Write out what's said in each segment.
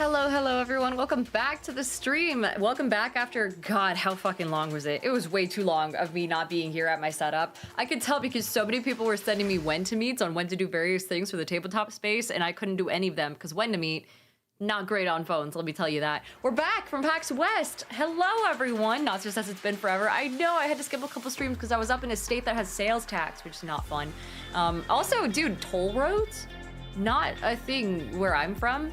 Hello everyone, welcome back to the stream. Welcome back after, God, how fucking long was it? It was way too long of me not being here at my setup. I could tell because so many people were sending me when to meets on when to do various things for the tabletop space, and I couldn't do any of them because when to meet, not great on phones, let me tell you that. We're back from PAX West. Hello everyone, not just as it's been forever. I know I had to skip a couple streams because I was up in a state that has sales tax, which is not fun. Also, dude, toll roads? Not a thing where I'm from.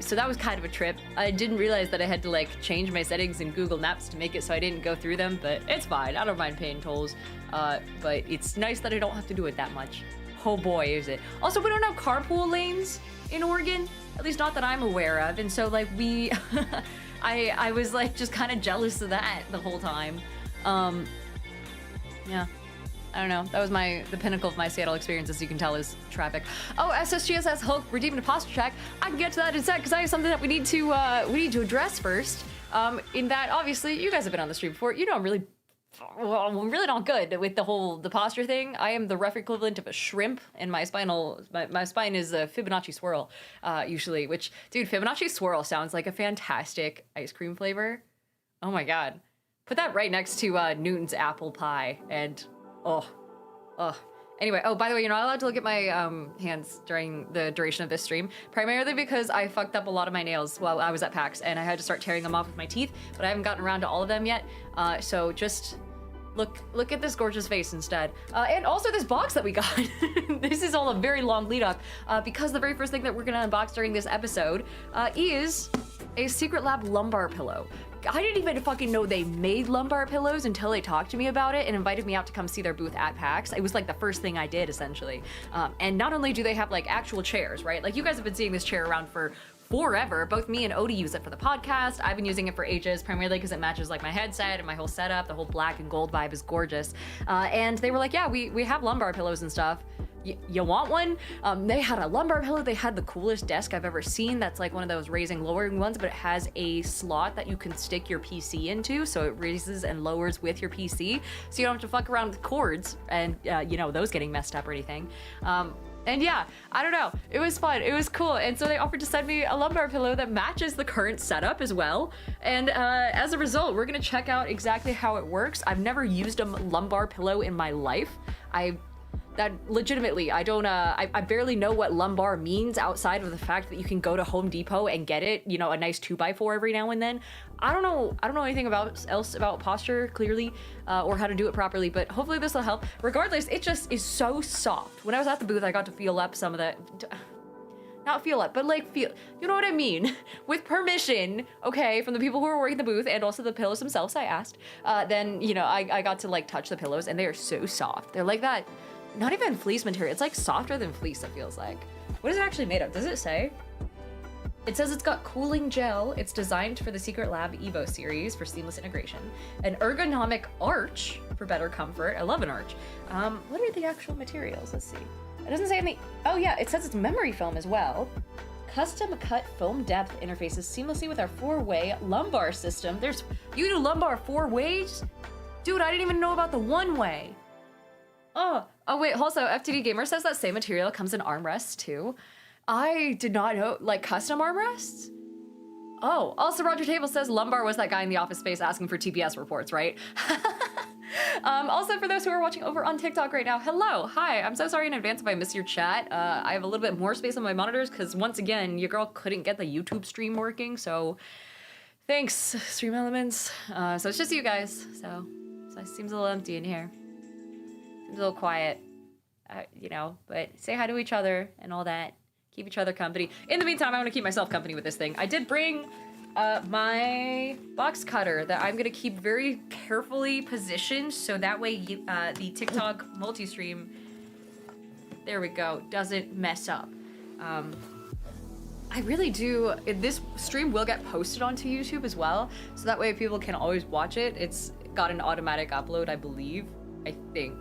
So that was kind of a trip. I didn't realize that I had to like change my settings in Google Maps to make it so I didn't go through them, but it's fine. I don't mind paying tolls. But it's nice that I don't have to do it that much. Oh boy, is it. Also, we don't have carpool lanes in Oregon, at least not that I'm aware of. And so like we, I was like just kind of jealous of that the whole time. Yeah. I don't know. That was the pinnacle of my Seattle experience, as you can tell, is traffic. Oh, SSGSS Hulk redeemed a posture check. I can get to that in a sec because I have something that we need to address first. In that, obviously, you guys have been on the stream before. You know, I'm really not good with the posture thing. I am the rough equivalent of a shrimp, and my spine is a Fibonacci swirl, usually. Which, dude, Fibonacci swirl sounds like a fantastic ice cream flavor. Oh my god, put that right next to Newton's apple pie and. Oh. Anyway, oh, by the way, you're not allowed to look at my hands during the duration of this stream, primarily because I fucked up a lot of my nails while I was at PAX, and I had to start tearing them off with my teeth, but I haven't gotten around to all of them yet, so just look at this gorgeous face instead. And also this box that we got. This is all a very long lead up, because the very first thing that we're gonna unbox during this episode is a Secret Lab lumbar pillow. I didn't even fucking know they made lumbar pillows until they talked to me about it and invited me out to come see their booth at PAX. It was like the first thing I did, essentially. And not only do they have like actual chairs, right? Like you guys have been seeing this chair around for forever. Both me and Odie use it for the podcast. I've been using it for ages, primarily because it matches like my headset and my whole setup. The whole black and gold vibe is gorgeous. And they were like, yeah, we have lumbar pillows and stuff. You want one? They had a lumbar pillow. They had the coolest desk I've ever seen. That's like one of those raising, lowering ones, but it has a slot that you can stick your PC into, so it raises and lowers with your PC, so you don't have to fuck around with cords and you know, those getting messed up or anything. And yeah, I don't know, it was fun, it was cool, and so they offered to send me a lumbar pillow that matches the current setup as well, and as a result, we're gonna check out exactly how it works. I've never used a lumbar pillow in my life. That legitimately, I don't, I barely know what lumbar means outside of the fact that you can go to Home Depot and get it, you know, a nice 2x4 every now and then. I don't know anything else about posture, clearly, or how to do it properly, but hopefully this will help. Regardless, it just is so soft. When I was at the booth, I got to feel up some of the, not feel up, but like feel, you know what I mean? With permission, okay, from the people who were working the booth and also the pillows themselves, I asked, then, you know, I got to like touch the pillows and they are so soft. They're like that. Not even fleece material. It's like softer than fleece, it feels like. What is it actually made of? Does it say? It says it's got cooling gel. It's designed for the Secret Lab Evo series for seamless integration. An ergonomic arch for better comfort. I love an arch. What are the actual materials? Let's see. It doesn't say anything. Oh yeah, it says it's memory foam as well. Custom cut foam depth interfaces seamlessly with our 4-way lumbar system. You do lumbar 4 ways? Dude, I didn't even know about the 1-way. Oh wait, also FTD Gamer says that same material comes in armrests too. I did not know, like custom armrests? Oh, also Roger Table says lumbar was that guy in the office space asking for TPS reports, right? Also for those who are watching over on TikTok right now, hello, hi, I'm so sorry in advance if I missed your chat. I have a little bit more space on my monitors because once again, your girl couldn't get the YouTube stream working, so thanks, Stream Elements. So it's just you guys, so it seems a little empty in here. A little quiet, you know, but say hi to each other and all that. Keep each other company. In the meantime, I want to keep myself company with this thing. I did bring my box cutter that I'm going to keep very carefully positioned so that way the TikTok multi-stream, there we go, doesn't mess up. I really do, this stream will get posted onto YouTube as well, so that way people can always watch it. It's got an automatic upload, I believe, I think.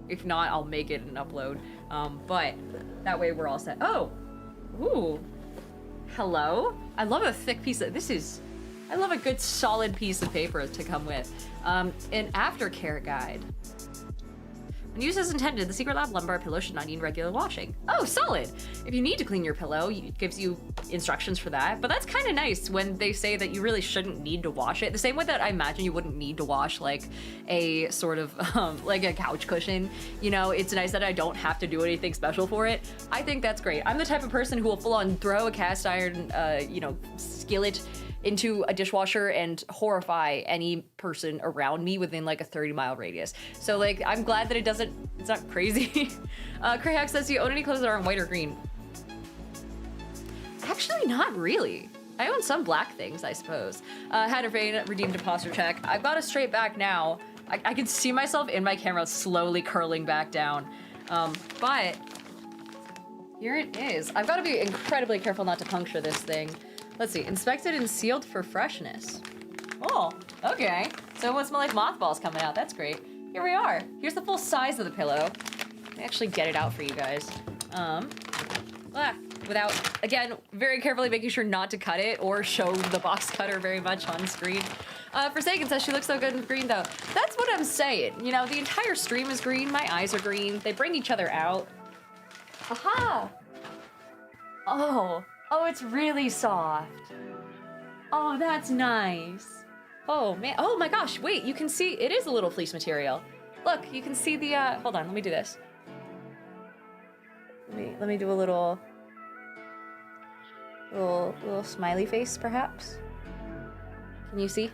If not, I'll make it an upload. But that way we're all set. Oh, ooh, hello. I love a thick piece of, I love a good solid piece of paper to come with. An aftercare guide. When used as intended, the Secret Lab lumbar pillow should not need regular washing. Oh, solid! If you need to clean your pillow, it gives you instructions for that, but that's kind of nice when they say that you really shouldn't need to wash it. The same way that I imagine you wouldn't need to wash like a sort of like a couch cushion. You know, it's nice that I don't have to do anything special for it. I think that's great. I'm the type of person who will full on throw a cast iron, you know, skillet into a dishwasher and horrify any person around me within like a 30-mile radius. So like, I'm glad that it's not crazy. Crayhack says, do you own any clothes that aren't white or green? Actually, not really. I own some black things, I suppose. Had a vein, redeemed a posture check. I've got a straight back now. I can see myself in my camera slowly curling back down. But here it is. I've got to be incredibly careful not to puncture this thing. Let's see, inspected and sealed for freshness. Oh, okay. So it won't smell like mothballs coming out. That's great. Here we are. Here's the full size of the pillow. Let me actually get it out for you guys. Without, again, very carefully making sure not to cut it or show the box cutter very much on screen. Forsaken says she looks so good in green though. That's what I'm saying. You know, the entire stream is green. My eyes are green. They bring each other out. Aha! Oh, it's really soft. Oh, that's nice. Oh man, oh my gosh, wait, you can see, it is a little fleece material. Look, you can see the, hold on, let me do this. Let me do a little smiley face, perhaps. Can you see?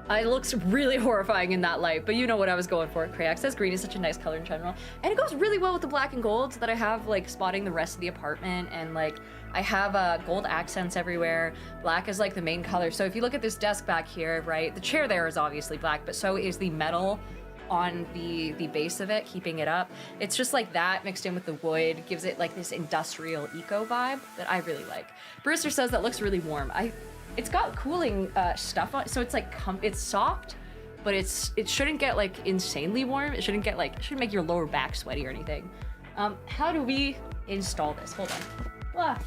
It looks really horrifying in that light, but you know what I was going for. Crayak says green is such a nice color in general. And it goes really well with the black and gold that I have like spotting the rest of the apartment, and like I have gold accents everywhere. Black is like the main color. So if you look at this desk back here, right, the chair there is obviously black, but so is the metal on the base of it, keeping it up. It's just like that mixed in with the wood, gives it like this industrial eco vibe that I really like. Brewster says that looks really warm. It's got cooling stuff on it, so it's like it's soft, but it shouldn't get like insanely warm. It shouldn't make your lower back sweaty or anything. How do we install this? Hold on.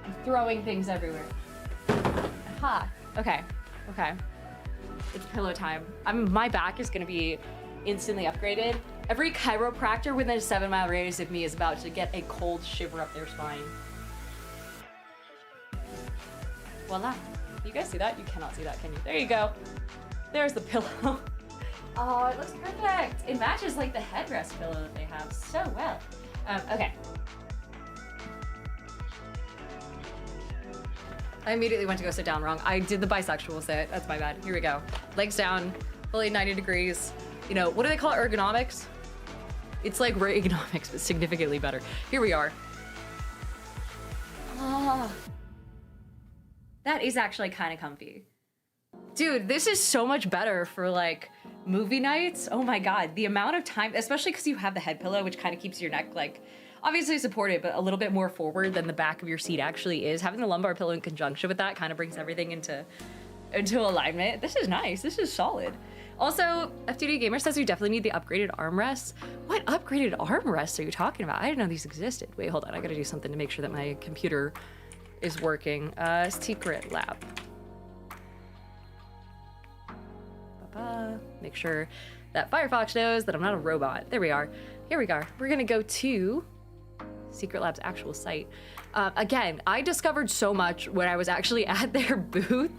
I'm throwing things everywhere. Aha. Okay. It's pillow time. My back is gonna be instantly upgraded. Every chiropractor within a 7-mile radius of me is about to get a cold shiver up their spine. Voila. You guys see that? You cannot see that, can you? There you go. There's the pillow. Oh, it looks perfect. It matches like the headrest pillow that they have so well. Okay. I immediately went to go sit down wrong. I did the bisexual sit. That's my bad. Here we go. Legs down, fully 90 degrees. You know, what do they call it? Ergonomics? It's like Reaganomics, but significantly better. Here we are. Oh. That is actually kind of comfy. Dude, this is so much better for like movie nights. Oh my God, the amount of time, especially because you have the head pillow, which kind of keeps your neck like obviously supported, but a little bit more forward than the back of your seat actually is. Having the lumbar pillow in conjunction with that kind of brings everything into alignment. This is nice, this is solid. Also, FTD Gamer says you definitely need the upgraded armrests. What upgraded armrests are you talking about? I didn't know these existed. Wait, hold on, I gotta do something to make sure that my computer is working. Secret lab. Make sure that Firefox knows that I'm not a robot. There we are. Here we are. We're gonna go to Secret Lab's actual site. Again, I discovered so much when I was actually at their booth.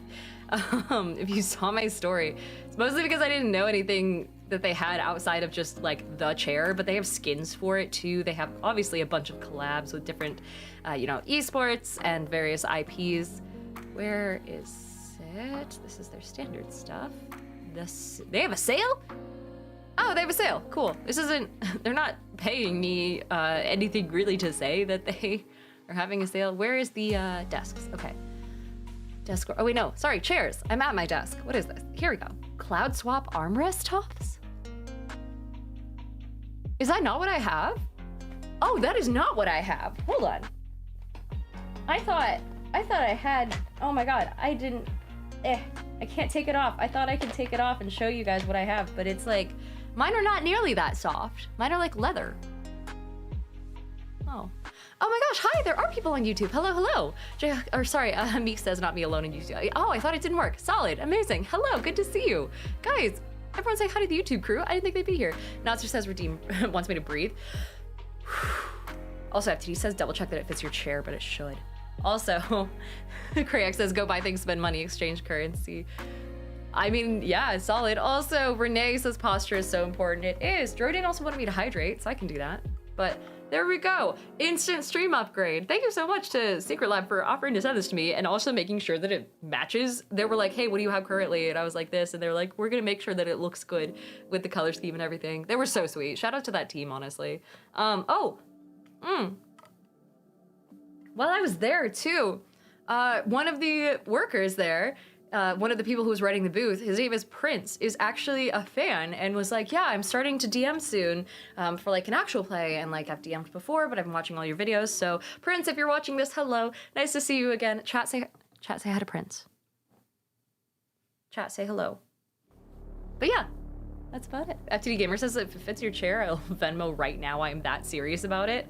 If you saw my story, it's mostly because I didn't know anything that they had outside of just like the chair, but they have skins for it too. They have obviously a bunch of collabs with different, you know, esports and various IPs. Where is it? This is their standard stuff. They have a sale? Oh, they have a sale. Cool. This isn't, they're not paying me anything really to say that they are having a sale. Where is the desks? Okay. Desk, oh wait, no, sorry, chairs. I'm at my desk. What is this? Here we go. Cloud swap armrest tops? Is that not what I have? Oh, that is not what I have. Hold on. I thought I had, oh my God, I didn't, I can't take it off. I thought I could take it off and show you guys what I have, but it's like, mine are not nearly that soft. Mine are like leather. Oh. Oh my gosh, hi, there are people on YouTube. Hello, hello. Meek says not me alone on YouTube. Oh, I thought it didn't work. Solid, amazing. Hello, good to see you. Guys, Everyone say hi to the YouTube crew. I didn't think they'd be here. Notzer says Redeem wants me to breathe. Also, FTD says double check that it fits your chair, but it should. Also, Crayak says go buy things, spend money, exchange currency. I mean, yeah, it's solid. Also, Renee says posture is so important. It is. Droidin also wanted me to hydrate, so I can do that. But there we go. Instant stream upgrade. Thank you so much to Secret Lab for offering to send this to me and also making sure that it matches. They were like, hey, what do you have currently? And I was like this, and they were like, we're gonna make sure that it looks good with the color scheme and everything. They were so sweet. Shout out to that team, honestly. Well, I was there too. One of the workers there, one of the people who was running the booth, his name is Prince, is actually a fan and was like, yeah, I'm starting to DM soon for like an actual play, and like I've DM'd before, but I've been watching all your videos. So Prince, if you're watching this, hello. Nice to see you again. Chat, say hi to Prince. Chat, say hello. But yeah, that's about it. FTD Gamer says if it fits your chair, I'll Venmo right now. I'm that serious about it.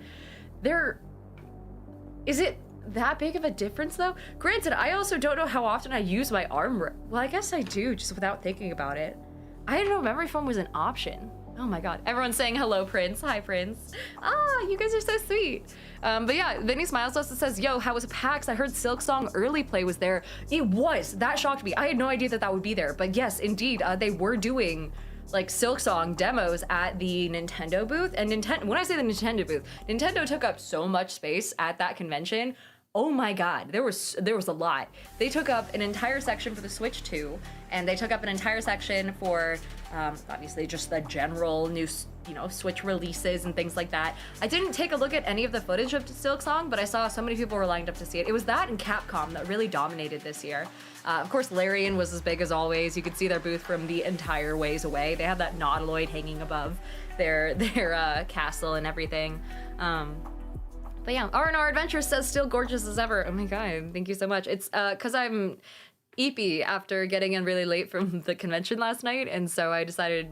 Is it that big of a difference though? Granted, I also don't know how often I use my arm. Well, I guess I do, just without thinking about it. I didn't know memory foam was an option. Oh my god. Everyone's saying hello, Prince. Hi, Prince. Ah, you guys are so sweet. But yeah, Vinny Smiles also says, yo, how was PAX? I heard Silk Song early play was there. It was. That shocked me. I had no idea that that would be there. But yes, indeed, they were doing like Silk Song demos at the Nintendo booth. And when I say the Nintendo booth, Nintendo took up so much space at that convention. Oh my god, there was a lot. They took up an entire section for the Switch 2, and they took up an entire section for obviously just the general new, Switch releases and things like that. I didn't take a look at any of the footage of Silk Song, but I saw so many people were lined up to see it. It was that and Capcom that really dominated this year. Of course, Larian was as big as always. You could see their booth from the entire ways away. They had that Nautiloid hanging above their castle and everything. But yeah, R&R Adventure says still gorgeous as ever. Oh my god, thank you so much. It's because I'm eepy after getting in really late from the convention last night, and so I decided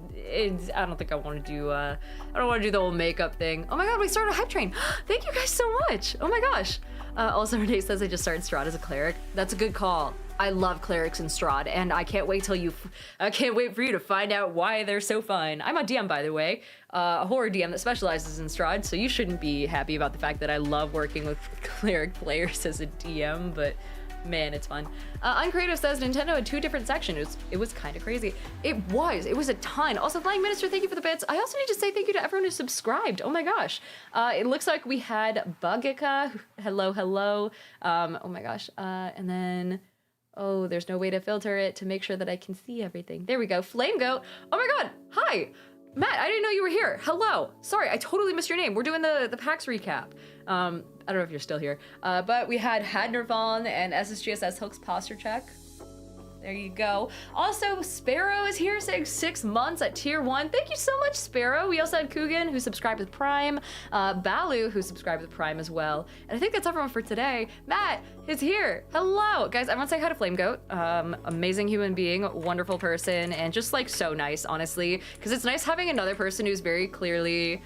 I don't think I want to do I don't want to do the whole makeup thing. Oh my god, we started a hype train. Thank you guys so much. Oh my gosh. Also, Renee says I just started Strahd as a cleric. That's a good call. I love clerics in Strahd, and I can't wait for you to find out why they're so fun. I'm a DM, by the way, a horror DM that specializes in Strahd, so you shouldn't be happy about the fact that I love working with cleric players as a DM, but man, it's fun. Uncreative says Nintendo had 2 different sections. It was kind of crazy. It was a ton. Also, Flying Minister, thank you for the bits. I also need to say thank you to everyone who subscribed. Oh my gosh. It looks like we had Bugika. Hello. Oh my gosh. And then, oh, there's no way to filter it to make sure that I can see everything. There we go. Flame Goat. Oh my god. Hi. Matt, I didn't know you were here. Hello. Sorry, I totally missed your name. We're doing the PAX recap. I don't know if you're still here. But we had Hadnervon and SSGSS Hook's posture check. There you go. Also, Sparrow is here saying 6 months at tier 1. Thank you so much, Sparrow. We also had Coogan, who subscribed with Prime. Balu, who subscribed with Prime as well. And I think that's everyone for today. Matt is here. Hello. Guys, I want to say hi to Flame Goat. Amazing human being, wonderful person, and just like so nice, honestly. Because it's nice having another person who's very clearly,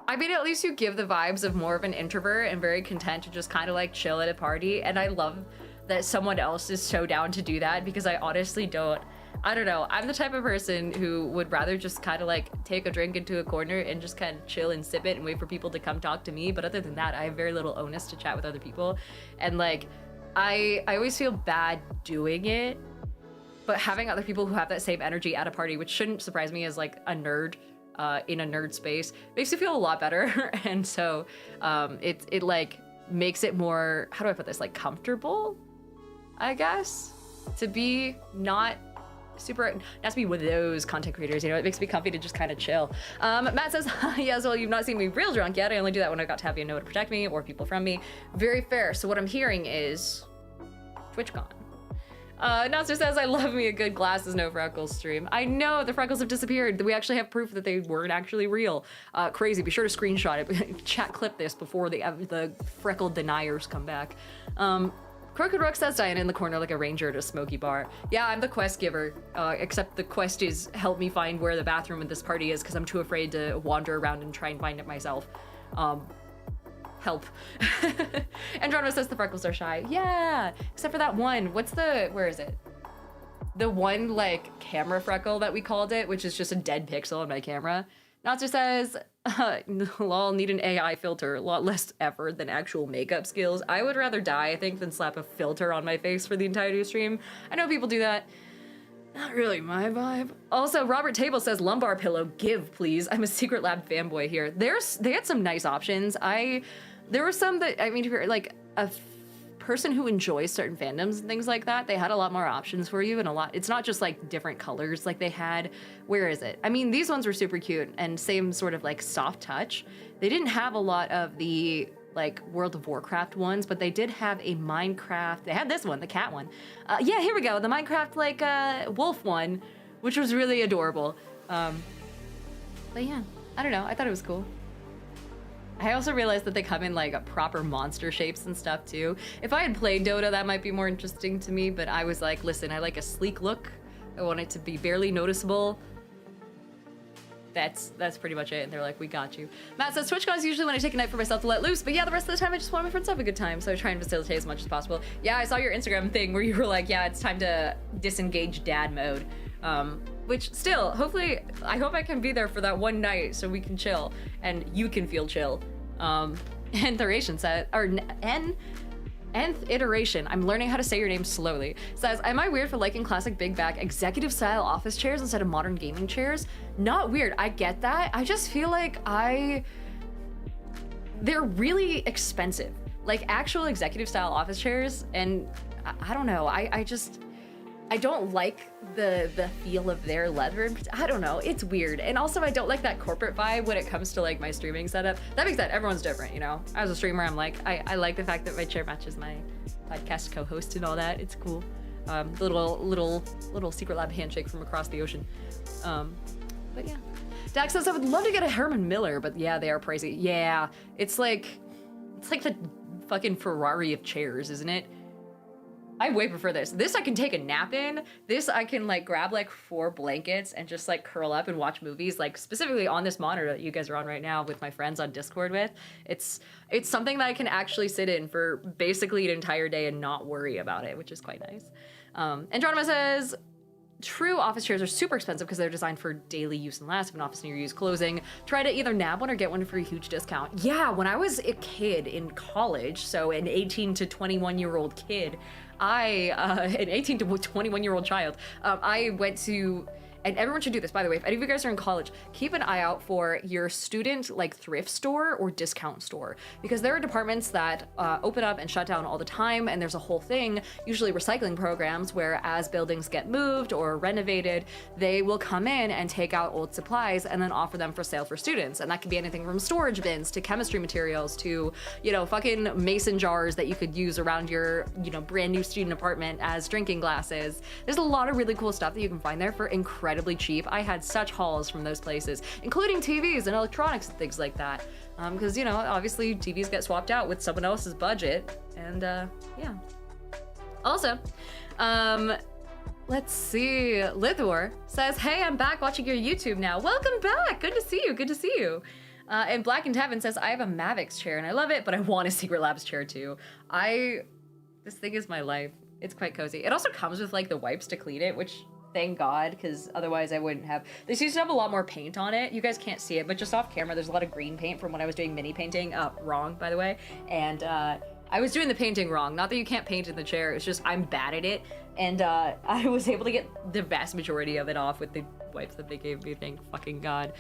I mean, at least you give the vibes of more of an introvert and very content to just kind of like chill at a party. And I love that someone else is so down to do that, because I honestly I don't know. I'm the type of person who would rather just kind of like take a drink into a corner and just kind of chill and sip it and wait for people to come talk to me. But other than that, I have very little onus to chat with other people. And like, I always feel bad doing it, but having other people who have that same energy at a party, which shouldn't surprise me as like a nerd, in a nerd space, makes you feel a lot better. And so it like makes it more, how do I put this, like comfortable, I guess, to be not to be with those content creators, it makes me comfy to just kind of chill. Matt says, yes, well, you've not seen me real drunk yet. I only do that when I got to have you know to protect me or people from me. Very fair. So what I'm hearing is TwitchCon. Nonster says, I love me a good glasses, no freckles stream. I know, the freckles have disappeared. We actually have proof that they weren't actually real. Crazy, be sure to screenshot it. Chat clip this before the freckle deniers come back. Crooked Rook says, Diana in the corner like a ranger at a smoky bar. Yeah, I'm the quest giver, except the quest is help me find where the bathroom in this party is, because I'm too afraid to wander around and try and find it myself. Help. Andromeda says the freckles are shy. Yeah, except for that one. Where is it? the one like camera freckle that we called it, which is just a dead pixel on my camera. Natsu says, lol, need an AI filter, a lot less effort than actual makeup skills. I would rather die, I think, than slap a filter on my face for the entirety of stream. I know people do that. Not really my vibe. Also, Robert Table says, lumbar pillow, give please. I'm a Secret Lab fanboy here. They had some nice options. There were some that, I mean, if you're like a person who enjoys certain fandoms and things like that, they had a lot more options for you, and it's not just like different colors like they had. Where is it? I mean, these ones were super cute and same sort of like soft touch. They didn't have a lot of the like World of Warcraft ones, but they did have a Minecraft. They had this one, the cat one. Yeah, here we go, the Minecraft like wolf one, which was really adorable. But yeah, I don't know, I thought it was cool. I also realized that they come in like proper monster shapes and stuff too. If I had played Dota, that might be more interesting to me, but I was like, listen, I like a sleek look. I want it to be barely noticeable. That's pretty much it. And they're like, we got you. Matt says, TwitchCon is usually when I take a night for myself to let loose, but yeah, the rest of the time I just want my friends to have a good time, so I try and facilitate as much as possible. Yeah, I saw your Instagram thing where you were like, yeah, it's time to disengage dad mode. Which still, hopefully, I hope I can be there for that one night so we can chill and you can feel chill. Entheration says, or Nth iteration, I'm learning how to say your name slowly, says, am I weird for liking classic big back executive style office chairs instead of modern gaming chairs? Not weird, I get that. I just feel like they're really expensive. Like actual executive style office chairs, and I don't know, I don't like the feel of their leather. I don't know, it's weird. And also I don't like that corporate vibe when it comes to like my streaming setup. That being said, everyone's different, you know? As a streamer, I'm like, I like the fact that my chair matches my podcast co-host and all that. It's cool. Little Secret Lab handshake from across the ocean. But yeah. Dax says, I would love to get a Herman Miller, but yeah, they are pricey. Yeah, it's like the fucking Ferrari of chairs, isn't it? I way prefer this. This I can take a nap in. This I can like grab like 4 blankets and just like curl up and watch movies, like specifically on this monitor that you guys are on right now with my friends on Discord with. It's something that I can actually sit in for basically an entire day and not worry about it, which is quite nice. Andronima says, true office chairs are super expensive because they're designed for daily use and last. If an office near you is closing, try to either nab one or get one for a huge discount. Yeah, when I was a kid in college, so an 18 to 21-year-old kid, an 18 to 21-year-old child, I went to, and everyone should do this, by the way, if any of you guys are in college, keep an eye out for your student like thrift store or discount store, because there are departments that open up and shut down all the time, and there's a whole thing, usually recycling programs, where as buildings get moved or renovated, they will come in and take out old supplies and then offer them for sale for students. And that could be anything from storage bins to chemistry materials to, you know, fucking mason jars that you could use around your, you know, brand new student apartment as drinking glasses. There's a lot of really cool stuff that you can find there for incredibly cheap. I had such hauls from those places, including TVs and electronics and things like that. Because, you know, obviously TVs get swapped out with someone else's budget. And yeah. Also, let's see. Lithor says, hey, I'm back watching your YouTube now. Welcome back. Good to see you. Good to see you. And Black and Heaven says, I have a Mavics chair and I love it, but I want a Secret Labs chair too. This thing is my life. It's quite cozy. It also comes with like the wipes to clean it, which thank God, because otherwise I wouldn't have. This used to have a lot more paint on it. You guys can't see it, but just off camera, there's a lot of green paint from when I was doing mini painting. Wrong, by the way. And I was doing the painting wrong. Not that you can't paint in the chair, it's just I'm bad at it. And I was able to get the vast majority of it off with the wipes that they gave me, thank fucking God.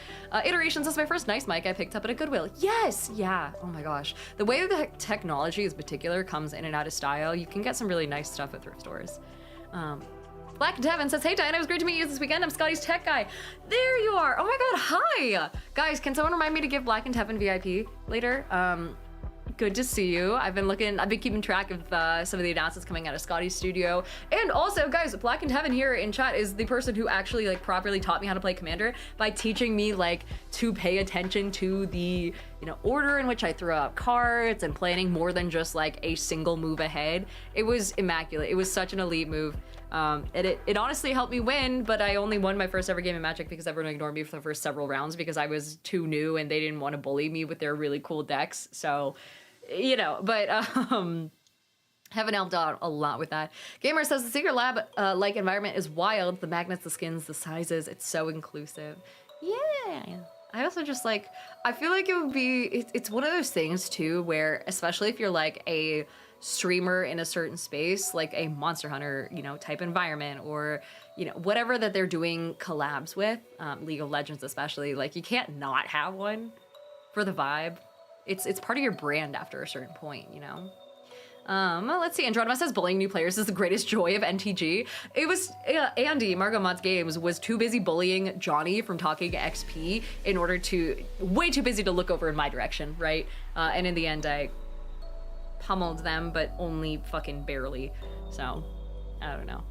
Iterations is my first nice mic I picked up at a Goodwill. Yes, yeah, oh my gosh. The way the technology in particular comes in and out of style, you can get some really nice stuff at thrift stores. Black Devin says, hey Diana, it was great to meet you this weekend. I'm Scotty's tech guy. There you are. Oh my God, hi. Guys, can someone remind me to give Black and Tevin VIP later? Good to see you. I've been keeping track of some of the announcements coming out of Scotty's studio. And also, guys, Black and Heaven here in chat is the person who actually like properly taught me how to play Commander by teaching me like to pay attention to the, you know, order in which I throw out cards and planning more than just like a single move ahead. It was immaculate. It was such an elite move. It honestly helped me win, but I only won my first ever game of Magic because everyone ignored me for the first several rounds because I was too new and they didn't want to bully me with their really cool decks. So, you know, but Haven't helped out a lot with that. Gamer says the secret lab like environment is wild. The magnets, the skins, the sizes, it's so inclusive. Yeah. I also just like, I feel like it would be, it's one of those things too where, especially if you're like a streamer in a certain space, like a Monster Hunter, you know, type environment, or, you know, whatever that they're doing collabs with, League of Legends especially, like you can't not have one for the vibe. It's part of your brand after a certain point, you know? Let's see. Andronima says bullying new players is the greatest joy of NTG. It was Andy, Margot Mott's Games, was too busy bullying Johnny from Talking XP in order to, way too busy to look over in my direction, right? And in the end, I pummeled them, but only fucking barely. So, I don't know.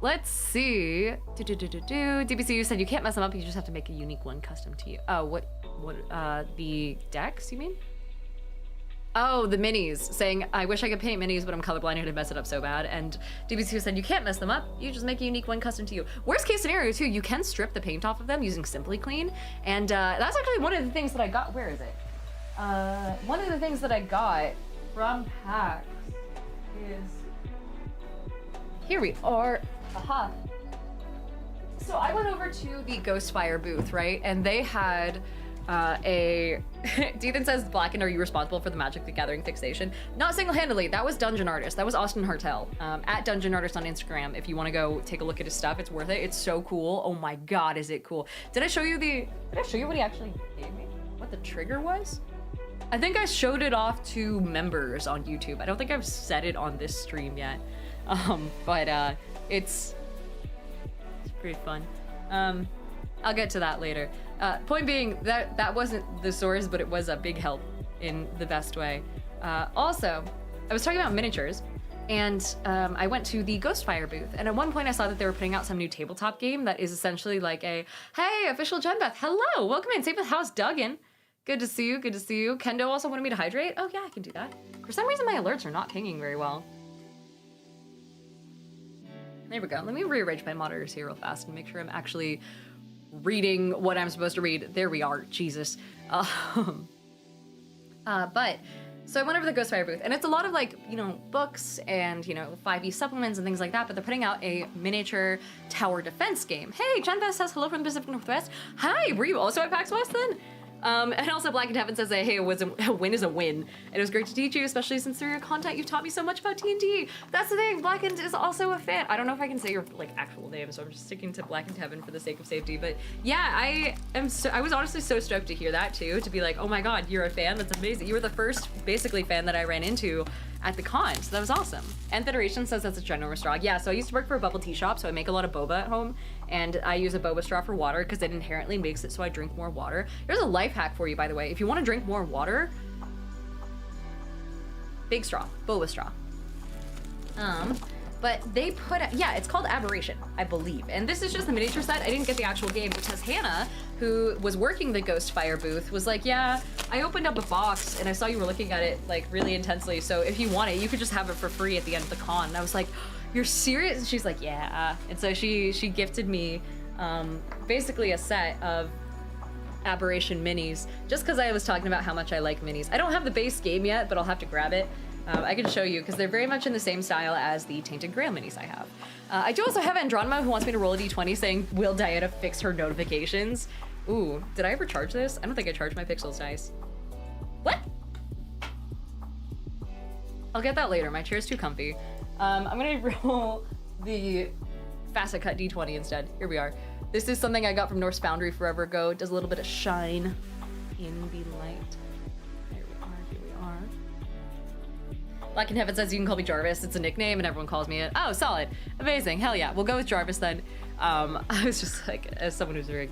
Let's see. DBCU said you can't mess them up, you just have to make a unique one custom to you. Oh, what, the decks, you mean? Oh, the minis, saying, I wish I could paint minis, but I'm colorblind and I'd mess it up so bad. And DBC said, you can't mess them up, you just make a unique one custom to you. Worst case scenario too, you can strip the paint off of them using Simply Clean. And that's actually one of the things that I got, where is it? One of the things that I got from PAX is, here we are, aha. So I went over to the Ghostfire booth, right? And they had Dethan says, Blackened, are you responsible for the Magic the Gathering fixation? Not single-handedly, that was Dungeon Artist. That was Austin Hartel, at Dungeon Artist on Instagram. If you want to go take a look at his stuff, it's worth it. It's so cool. Oh my God, is it cool. Did I show you what he actually gave me? What the trigger was? I think I showed it off to members on YouTube. I don't think I've said it on this stream yet. But it's pretty fun. I'll get to that later. Point being, that wasn't the source, but it was a big help in the best way. Also, I was talking about miniatures, and I went to the Ghostfire booth, and at one point I saw that they were putting out some new tabletop game that is essentially like a, hey, official Genbeth, hello, welcome in, safe with House Duggan. Good to see you, good to see you. Kendo also wanted me to hydrate. Oh yeah, I can do that. For some reason my alerts are not pinging very well. There we go. Let me rearrange my monitors here real fast and make sure I'm actually reading what I'm supposed to read. There we are, Jesus. But, so I went over to the Ghostfire booth, and it's a lot of like, you know, books and, you know, 5e supplements and things like that, but they're putting out a miniature tower defense game. Hey, John Best says hello from the Pacific Northwest. Hi, were you also at PAX West then? And also Black and Heaven says that, hey, a win is a win. And it was great to teach you, especially since through your content you've taught me so much about TNT. That's the thing, Blackened is also a fan. I don't know if I can say your like actual name, so I'm just sticking to Black and Heaven for the sake of safety. But yeah, I was honestly so stoked to hear that too, to be like, oh my God, you're a fan, that's amazing. You were the first basically fan that I ran into at the con, so that was awesome. And Federation says that's a ginormous straw. Yeah, so I used to work for a bubble tea shop, so I make a lot of boba at home, and I use a boba straw for water because it inherently makes it so I drink more water. Here's a life hack for you, by the way. If you want to drink more water, big straw, boba straw. But they put, yeah, it's called Aberration, I believe. And this is just the miniature set. I didn't get the actual game because Hannah, who was working the Ghostfire booth, was like, yeah, I opened up a box and I saw you were looking at it like really intensely. So if you want it, you could just have it for free at the end of the con. And I was like, you're serious? And she's like, yeah. And so she gifted me basically a set of Aberration minis, just because I was talking about how much I like minis. I don't have the base game yet, but I'll have to grab it. I can show you because they're very much in the same style as the Tainted Grail minis I have. I do also have Andronima who wants me to roll a d20 saying, will Diana fix her notifications? Ooh, did I ever charge this? I don't think I charged my Pixels dice. What? I'll get that later, my chair's too comfy. I'm gonna roll the Facet Cut d20 instead. Here we are. This is something I got from Norse Foundry forever ago. It does a little bit of shine in the light. Here we are. Black in Heaven says you can call me Jarvis. It's a nickname and everyone calls me it. Oh, solid. Amazing. Hell yeah. We'll go with Jarvis then. I was just like, as someone who's very,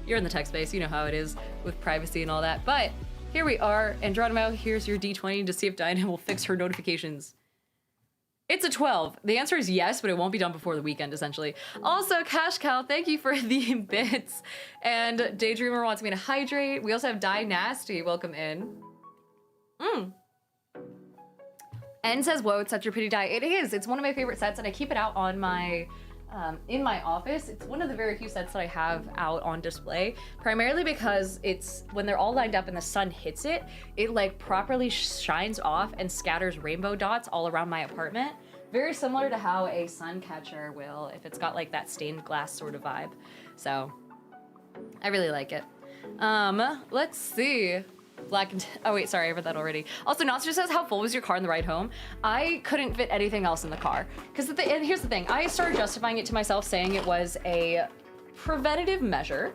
you're in the tech space, you know how it is with privacy and all that. But here we are. Andronimo, here's your D20 to see if Diana will fix her notifications. It's a 12. The answer is yes, but it won't be done before the weekend, essentially. Also, Cash Cow, thank you for the bits. And Daydreamer wants me to hydrate. We also have Die Nasty. Welcome in. N says, whoa, it's such a pretty die. It is. It's one of my favorite sets, and I keep it out on my in my office. It's one of the very few sets that I have out on display, primarily because it's when they're all lined up and the sun hits it, it like properly shines off and scatters rainbow dots all around my apartment. Very similar to how a sun catcher will if it's got like that stained glass sort of vibe. So I really like it. Let's see. Oh wait, sorry, I read that already. Also, Nostra says, how full was your car on the ride home? I couldn't fit anything else in the car. And here's the thing, I started justifying it to myself saying it was a preventative measure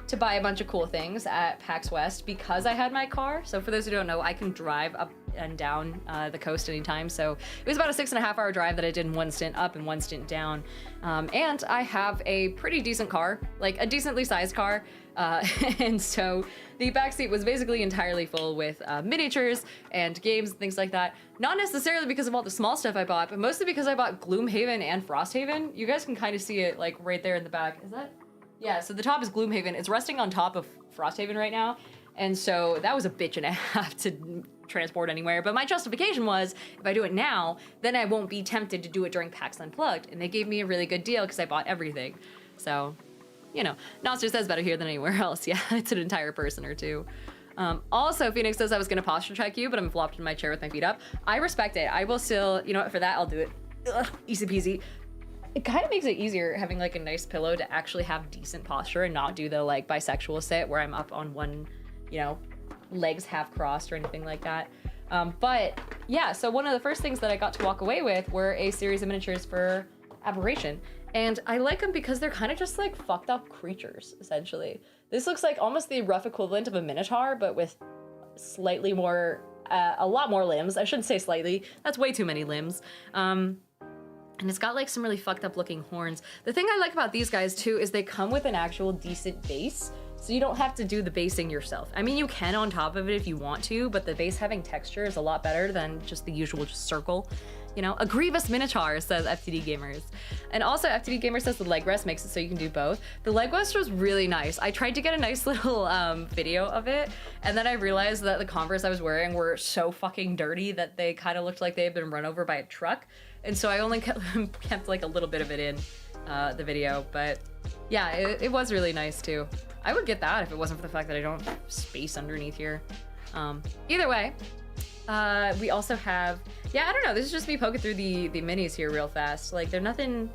to buy a bunch of cool things at PAX West because I had my car. So for those who don't know, I can drive up and down the coast anytime. So it was about a 6.5 hour drive that I did in one stint up and one stint down. And I have a pretty decent car, like a decently sized car. And so the backseat was basically entirely full with miniatures and games and things like that. Not necessarily because of all the small stuff I bought, but mostly because I bought Gloomhaven and Frosthaven. You guys can kind of see it like right there in the back. Is that? Yeah, so the top is Gloomhaven. It's resting on top of Frosthaven right now. And so that was a bitch and a half to transport anywhere. But my justification was, if I do it now, then I won't be tempted to do it during PAX Unplugged. And they gave me a really good deal because I bought everything. So, you know, Nostra says better here than anywhere else. Yeah, it's an entire person or two. Also, Phoenix says I was going to posture check you, but I'm flopped in my chair with my feet up. I respect it. I will still, you know what, for that, I'll do it. Ugh, easy peasy. It kind of makes it easier having like a nice pillow to actually have decent posture and not do the like bisexual sit where I'm up on one, you know, legs half crossed or anything like that. But yeah, so one of the first things that I got to walk away with were a series of miniatures for Aberration. And I like them because they're kind of just like fucked up creatures, essentially. This looks like almost the rough equivalent of a Minotaur, but with slightly more, a lot more limbs. I shouldn't say slightly, that's way too many limbs. And it's got like some really fucked up looking horns. The thing I like about these guys too is they come with an actual decent base. So you don't have to do the basing yourself. I mean, you can on top of it if you want to, but the base having texture is a lot better than just the usual just circle. You know, a grievous minotaur, says FTD Gamers. And also FTD Gamer says the leg rest makes it so you can do both. The leg rest was really nice. I tried to get a nice little video of it, and then I realized that the Converse I was wearing were so fucking dirty that they kind of looked like they had been run over by a truck. And so I only kept like a little bit of it in the video, but yeah, it was really nice too. I would get that if it wasn't for the fact that I don't have space underneath here. Either way, we also have, yeah, I don't know, this is just me poking through the minis here real fast. Like, they're nothing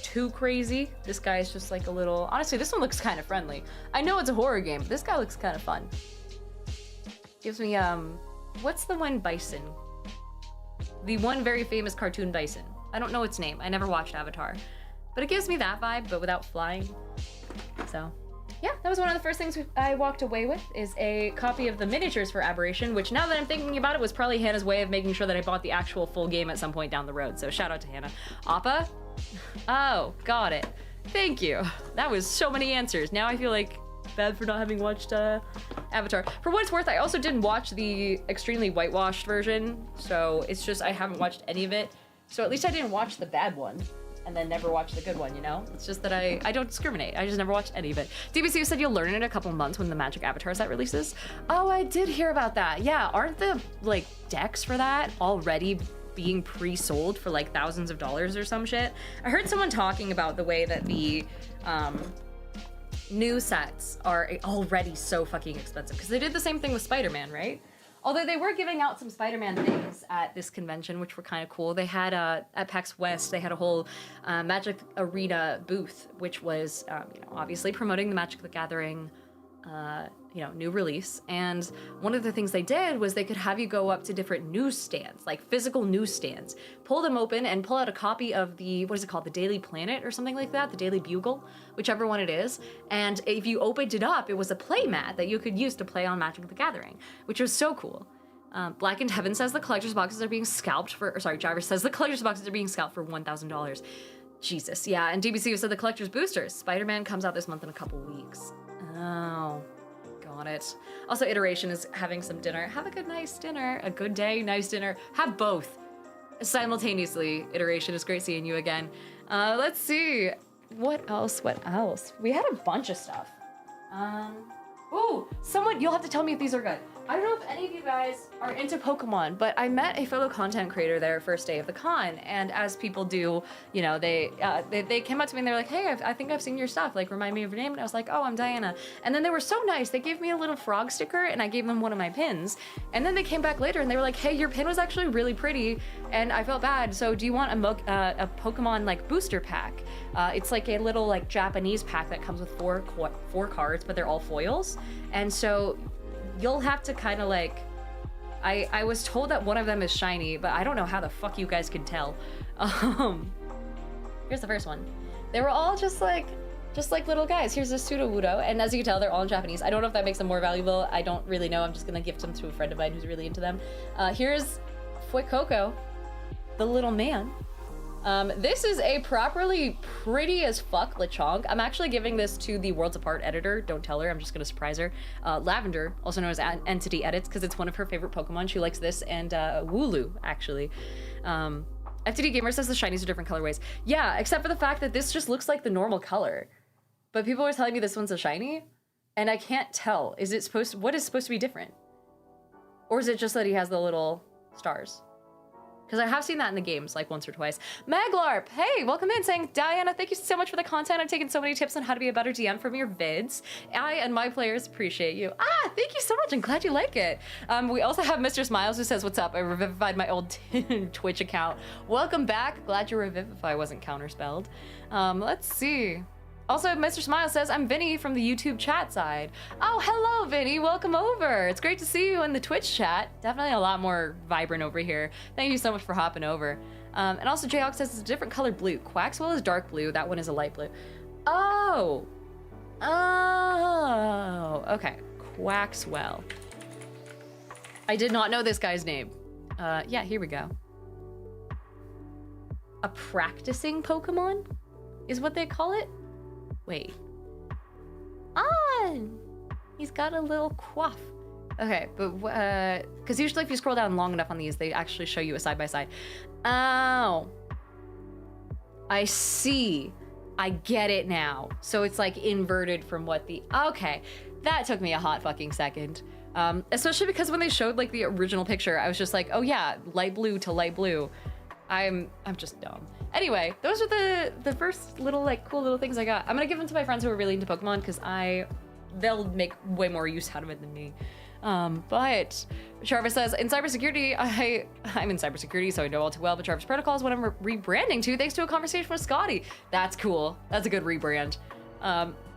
too crazy. This guy's just like a little, honestly, this one looks kind of friendly. I know it's a horror game, but this guy looks kind of fun. Gives me, what's the one bison? The one very famous cartoon bison. I don't know its name. I never watched Avatar. But it gives me that vibe, but without flying. So, yeah, that was one of the first things I walked away with, is a copy of the miniatures for Aberration, which now that I'm thinking about it was probably Hannah's way of making sure that I bought the actual full game at some point down the road. So shout out to Hannah. Appa? Oh, got it. Thank you. That was so many answers. Now I feel like bad for not having watched Avatar. For what it's worth, I also didn't watch the extremely whitewashed version, so it's just I haven't watched any of it. So at least I didn't watch the bad one and then never watch the good one, you know? It's just that I don't discriminate. I just never watched any of it. DBC said you'll learn in a couple months when the Magic Avatar set releases. Oh, I did hear about that. Yeah, aren't the like decks for that already being pre-sold for like thousands of dollars or some shit? I heard someone talking about the way that the new sets are already so fucking expensive because they did the same thing with Spider-Man, right? Although they were giving out some Spider-Man things at this convention, which were kind of cool. They had, at PAX West, they had a whole Magic Arena booth, which was, you know, obviously promoting the Magic the Gathering, you know, new release. And one of the things they did was they could have you go up to different newsstands, like physical newsstands, pull them open and pull out a copy of the, what is it called? The Daily Planet or something like that, the Daily Bugle, whichever one it is. And if you opened it up, it was a play mat that you could use to play on Magic the Gathering, which was so cool. Blackened Heaven says the collector's boxes are being scalped for, or sorry, Jarvis says the collector's boxes are being scalped for $1,000. Jesus, yeah, and DBC said the collector's boosters. Spider-Man comes out this month in a couple weeks. Oh, got it. Also, Iteration is having some dinner. Have a good, nice dinner. A good day, nice dinner. Have both simultaneously. Iteration, is great seeing you again. Let's see. What else? What else? We had a bunch of stuff. Ooh, someone, you'll have to tell me if these are good. I don't know if any of you guys are into Pokemon, but I met a fellow content creator there first day of the con, and as people do, you know, they came up to me and they were like, hey, I think I've seen your stuff, like remind me of your name, and I was like, oh, I'm Diana. And then they were so nice, they gave me a little frog sticker and I gave them one of my pins, and then they came back later and they were like, hey, your pin was actually really pretty and I felt bad, so do you want a Pokemon like booster pack? It's like a little like Japanese pack that comes with four cards, but they're all foils, and so you'll have to kind of like, I was told that one of them is shiny, but I don't know how the fuck you guys can tell. Here's the first one. They were all just like little guys. Here's a Sudowoodo, and as you can tell, they're all in Japanese. I don't know if that makes them more valuable. I don't really know. I'm just gonna gift them to a friend of mine who's really into them. Here's Fuecoco, the little man. This is a properly pretty as fuck Lechonk. I'm actually giving this to the Worlds Apart editor. Don't tell her, I'm just gonna surprise her. Lavender, also known as Entity Edits, because it's one of her favorite Pokemon. She likes this and Wooloo, actually. FTD Gamer says the shinies are different colorways. Yeah, except for the fact that this just looks like the normal color. But people are telling me this one's a shiny, and I can't tell. What is supposed to be different? Or is it just that he has the little stars? Because I have seen that in the games like once or twice. Maglarp, hey, welcome in, saying, Diana, thank you so much for the content. I've taken so many tips on how to be a better DM from your vids. I and my players appreciate you. Thank you so much. I'm glad you like it. We also have Mr. Smiles who says, what's up? I revivified my old Twitch account. Welcome back. Glad your revivify wasn't counterspelled. Let's see. Also, Mr. Smile says, I'm Vinny from the YouTube chat side. Oh, hello, Vinny. Welcome over. It's great to see you in the Twitch chat. Definitely a lot more vibrant over here. Thank you so much for hopping over. And also, Jayhawk says it's a different color blue. Quaxwell is dark blue. That one is a light blue. Oh. Oh. Okay. Quaxwell. I did not know this guy's name. Yeah, here we go. A practicing Pokemon is what they call it? Wait. He's got a little quaff. Okay, but because usually if you scroll down long enough on these, they actually show you a side-by-side. Oh. I see. I get it now. So it's like inverted from what the, okay. That took me a hot fucking second. Especially because when they showed like the original picture, I was just like, oh yeah, light blue to light blue. I'm just dumb. Anyway, those are the first little like cool little things I got. I'm gonna give them to my friends who are really into Pokemon because they'll make way more use out of it than me. But Jarvis says, in cybersecurity, I'm in cybersecurity, so I know all too well, but Jarvis Protocol is what I'm rebranding to thanks to a conversation with Scotty. That's cool. That's a good rebrand.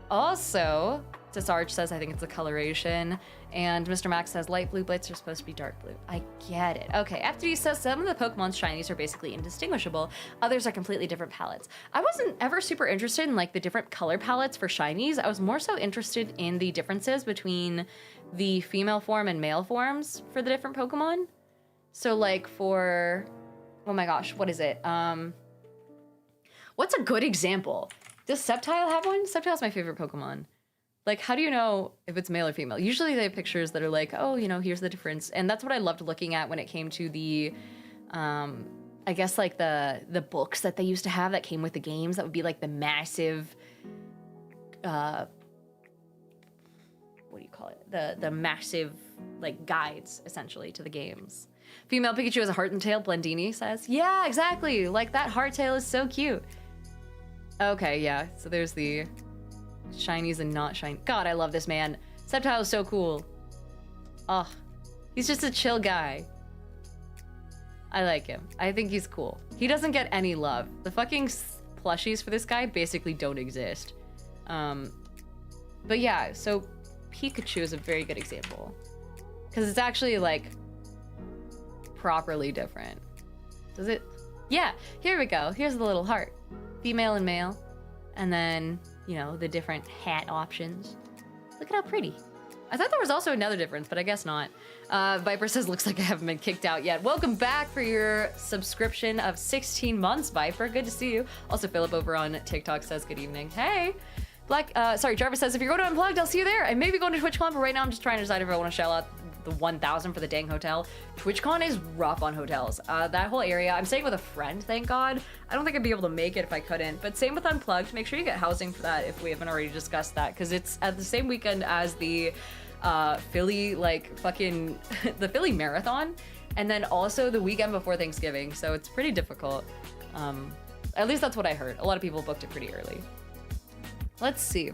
Also, Sarge says, I think it's the coloration. And Mr. Max says, light blue blades are supposed to be dark blue. I get it. Okay, FTD says, some of the Pokemon's shinies are basically indistinguishable. Others are completely different palettes. I wasn't ever super interested in like the different color palettes for shinies. I was more so interested in the differences between the female form and male forms for the different Pokemon. So like for, oh my gosh, what is it? What's a good example? Does Sceptile have one? Sceptile's my favorite Pokemon. Like, how do you know if it's male or female? Usually they have pictures that are like, oh, you know, here's the difference. And that's what I loved looking at when it came to the, I guess like the books that they used to have that came with the games. That would be like the massive, what do you call it? The massive like guides essentially to the games. Female Pikachu has a heart and tail, Blendini says. Yeah, exactly. Like that heart tail is so cute. Okay, yeah. So there's the shinies and not shiny. God, I love this man. Sceptile is so cool. Ugh. He's just a chill guy. I like him. I think he's cool. He doesn't get any love. The fucking plushies for this guy basically don't exist. But yeah, so Pikachu is a very good example. Because it's actually like properly different. Does it? Yeah, here we go. Here's the little heart. Female and male. And then, you know, the different hat options. Look at how pretty. I thought there was also another difference, but I guess not. Viper says, looks like I haven't been kicked out yet. Welcome back for your subscription of 16 months, Viper. Good to see you. Also, Philip over on TikTok says, good evening. Hey. Jarvis says, if you're going to Unplugged, I'll see you there. I may be going to TwitchCon, but right now I'm just trying to decide if I want to shell out the 1,000 for the dang hotel. TwitchCon is rough on hotels. That whole area, I'm staying with a friend, thank God. I don't think I'd be able to make it if I couldn't, but same with Unplugged. Make sure you get housing for that if we haven't already discussed that, because it's at the same weekend as the Philly, like fucking the Philly Marathon, and then also the weekend before Thanksgiving. So it's pretty difficult. At least that's what I heard. A lot of people booked it pretty early. Let's see.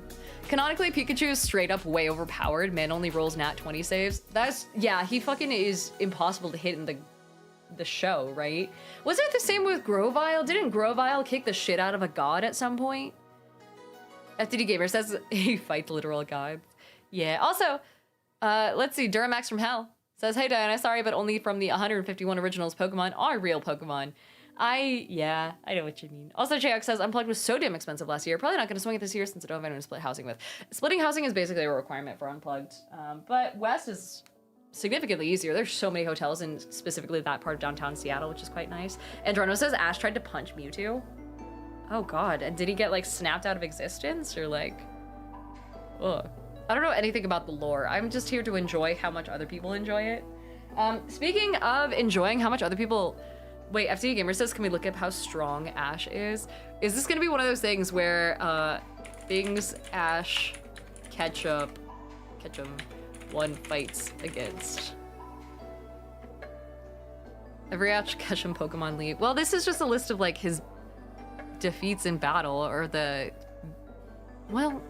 Canonically, Pikachu is straight up way overpowered. Man only rolls nat 20 saves. That's, yeah, he fucking is impossible to hit in the show, right? Was it the same with Grovyle? Didn't Grovyle kick the shit out of a god at some point? FTD Gamer says he fights literal gods. Yeah, also, let's see, Duramax from Hell says, hey Diana, sorry, but only from the 151 originals Pokemon are real Pokemon. Yeah, I know what you mean. Also, JX says, Unplugged was so damn expensive last year. Probably not going to swing it this year since I don't have anyone to split housing with. Splitting housing is basically a requirement for Unplugged. But West is significantly easier. There's so many hotels in specifically that part of downtown Seattle, which is quite nice. Androno says, Ash tried to punch Mewtwo. Oh god, and did he get like snapped out of existence or like, ugh. I don't know anything about the lore. I'm just here to enjoy how much other people enjoy it. Speaking of enjoying how much other people, wait, FTD Gamer says, can we look up how strong Ash is? Is this gonna be one of those things where things Ash Ketchum one fights against? Every Ash Ketchum Pokemon league. Well, this is just a list of like his defeats in battle or the, well,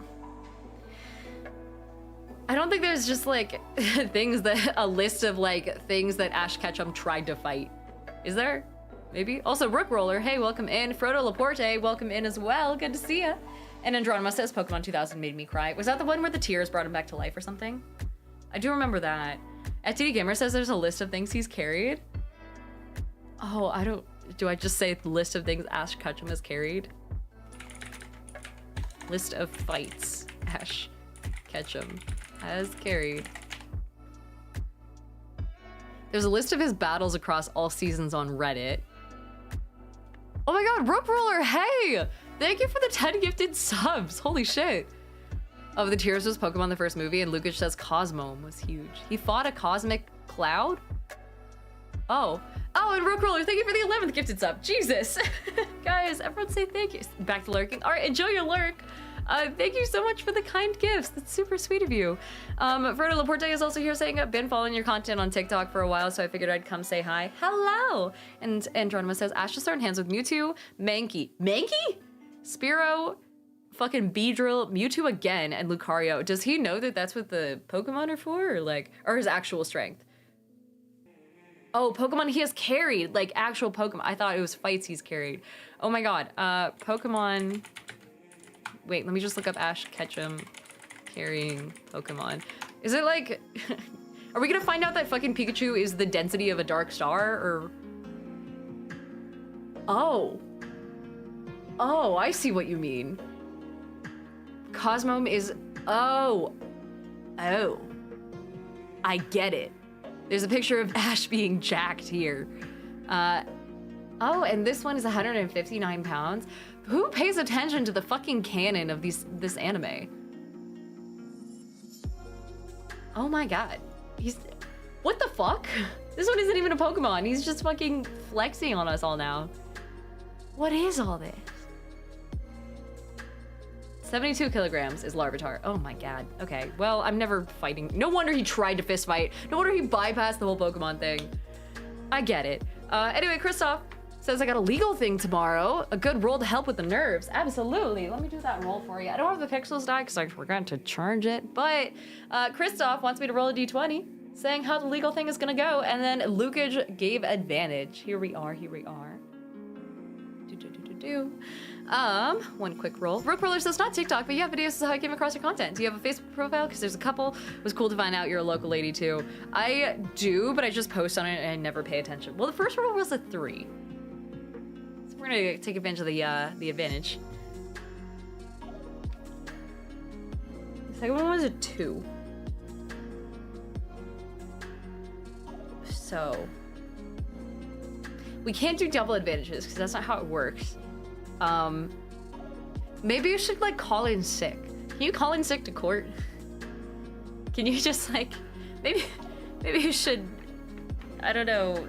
I don't think there's just like a list of like things that Ash Ketchum tried to fight. Is there? Maybe? Also, Rook Roller, hey, welcome in. Frodo Laporte, welcome in as well. Good to see ya. And Andronima says, Pokemon 2000 made me cry. Was that the one where the tears brought him back to life or something? I do remember that. FTD Gamer says there's a list of things he's carried. Oh, do I just say the list of things Ash Ketchum has carried? List of fights Ash Ketchum has carried. There's a list of his battles across all seasons on Reddit. Oh my god, Rook Roller, hey! Thank you for the 10 gifted subs. Holy shit. Oh, the Tears was Pokemon the first movie, and Lucas says Cosmome was huge. He fought a cosmic cloud? Oh, and Rook Roller, thank you for the 11th gifted sub. Jesus. Guys, everyone say thank you. Back to lurking. All right, enjoy your lurk. Thank you so much for the kind gifts. That's super sweet of you. Frodo Laporte is also here saying, I've been following your content on TikTok for a while, so I figured I'd come say hi. Hello! And Andronima says, Ash just started hands with Mewtwo, Mankey. Mankey? Spearow, fucking Beedrill, Mewtwo again, and Lucario. Does he know that that's what the Pokemon are for, or his actual strength? Oh, Pokemon he has carried, like actual Pokemon. I thought it was fights he's carried. Oh my god, Pokemon... Wait, let me just look up Ash Ketchum carrying Pokemon. Is it like... Are we gonna find out that fucking Pikachu is the density of a dark star, or... Oh, I see what you mean. Cosmome is... Oh. I get it. There's a picture of Ash being jacked here. Oh, and this one is 159 pounds. Who pays attention to the fucking canon of this anime? Oh my god. What the fuck? This one isn't even a Pokemon. He's just fucking flexing on us all now. What is all this? 72 kilograms is Larvitar. Oh my god. Okay, well, I'm never fighting. No wonder he tried to fist fight. No wonder he bypassed the whole Pokemon thing. I get it. Anyway, Kristoff says I got a legal thing tomorrow. A good roll to help with the nerves. Absolutely. Let me do that roll for you. I don't have the pixels die because I forgot to charge it, but Kristoff wants me to roll a d20, saying how the legal thing is gonna go, and then Lukage gave advantage. Here we are. One quick roll. Rook Roller says not TikTok, but you have videos of how I came across your content. Do you have a Facebook profile? Because there's a couple. It was cool to find out you're a local lady too. I do, but I just post on it and I never pay attention. Well, the first roll was a 3. So we're gonna take advantage of the advantage. The second one was a 2. So we can't do double advantages because that's not how it works. Maybe you should like call in sick. Can you call in sick to court? Can you just like, maybe you should, I don't know.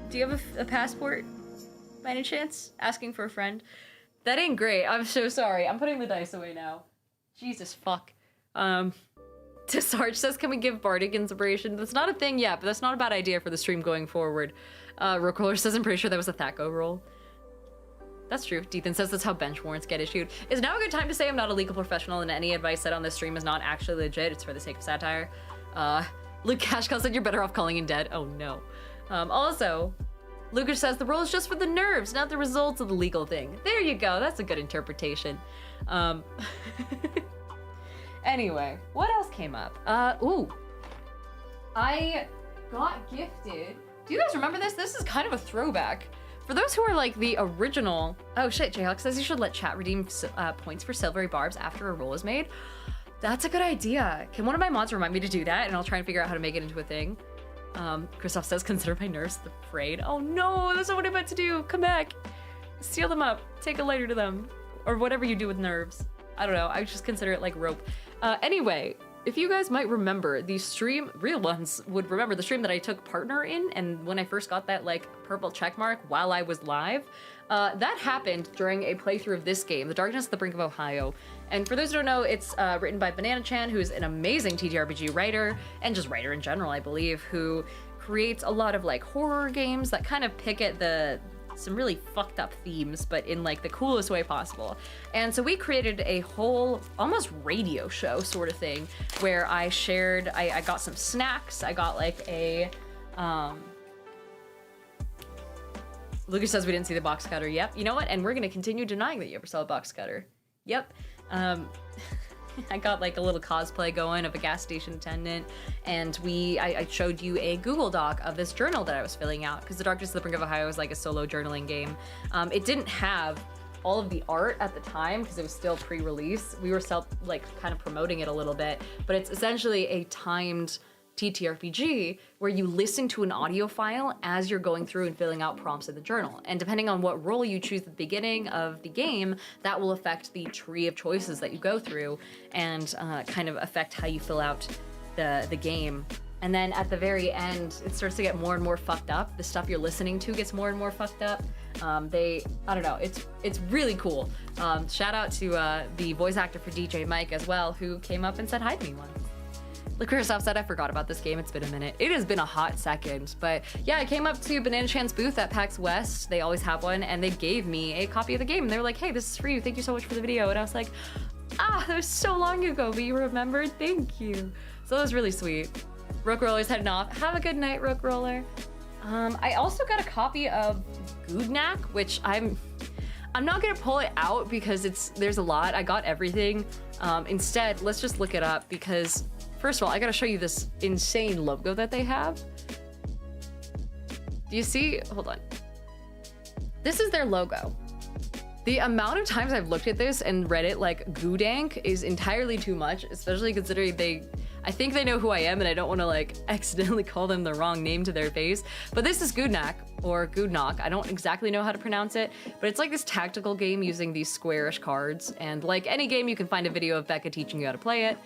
Do you have a passport by any chance? Asking for a friend. That ain't great. I'm so sorry. I'm putting the dice away now. Jesus fuck. Sarge says, can we give Bardic inspiration? That's not a thing yet, but that's not a bad idea for the stream going forward. Rookroller says, I'm pretty sure that was a Thaco roll. That's true. Dethan says that's how bench warrants get issued. Is now a good time to say I'm not a legal professional and any advice said on this stream is not actually legit. It's for the sake of satire. Luke Cashcall said you're better off calling him dead. Oh no. Also, Lucas says the roll is just for the nerves, not the results of the legal thing. There you go. That's a good interpretation. Anyway, what else came up? Ooh. I got gifted. Do you guys remember this? This is kind of a throwback. For those who are like the original... Oh shit, Jayhawk says you should let chat redeem points for silvery barbs after a roll is made. That's a good idea. Can one of my mods remind me to do that? And I'll try and figure out how to make it into a thing. Christoph says, consider my nerves afraid. Oh no, that's not what I meant to do. Come back. Seal them up. Take a lighter to them. Or whatever you do with nerves. I don't know. I just consider it like rope. Anyway, if you guys might remember the stream, real ones would remember the stream that I took partner in, and when I first got that like purple check mark while I was live, that happened during a playthrough of this game, The Darkness at the Brink of Ohio. And for those who don't know, it's written by Banana Chan, who's an amazing TTRPG writer, and just writer in general, I believe, who creates a lot of like horror games that kind of pick at some really fucked up themes, but in like the coolest way possible. And so we created a whole almost radio show sort of thing where I shared, I got some snacks. I got like a, Lucas says we didn't see the box cutter. Yep. You know what? And we're going to continue denying that you ever saw a box cutter. Yep. I got like a little cosplay going of a gas station attendant, and I showed you a Google Doc of this journal that I was filling out, because The Darkness at the Brink of Ohio is like a solo journaling game. It didn't have all of the art at the time because it was still pre-release. We were kind of promoting it a little bit, but it's essentially a timed TTRPG where you listen to an audio file as you're going through and filling out prompts in the journal. And depending on what role you choose at the beginning of the game, that will affect the tree of choices that you go through and kind of affect how you fill out the game. And then at the very end, it starts to get more and more fucked up. The stuff you're listening to gets more and more fucked up. I don't know, it's really cool. Shout out to the voice actor for DJ Mike as well, who came up and said hi to me once. Christoph said, I forgot about this game. It's been a minute. It has been a hot second. But yeah, I came up to Banana Chan's booth at PAX West. They always have one. And they gave me a copy of the game. And they were like, hey, this is for you. Thank you so much for the video. And I was like, that was so long ago, but you remembered? Thank you. So that was really sweet. Rookroller's heading off. Have a good night, Rookroller. I also got a copy of GoodKnack, which I'm not gonna pull it out because there's a lot. I got everything. Instead, let's just look it up because first of all, I gotta show you this insane logo that they have. Do you see? Hold on. This is their logo. The amount of times I've looked at this and read it like GoodKnack is entirely too much, especially considering I think they know who I am and I don't want to like accidentally call them the wrong name to their face. But this is GoodKnack or GoodKnack. I don't exactly know how to pronounce it, but it's like this tactical game using these squarish cards. And like any game, you can find a video of Becca teaching you how to play it.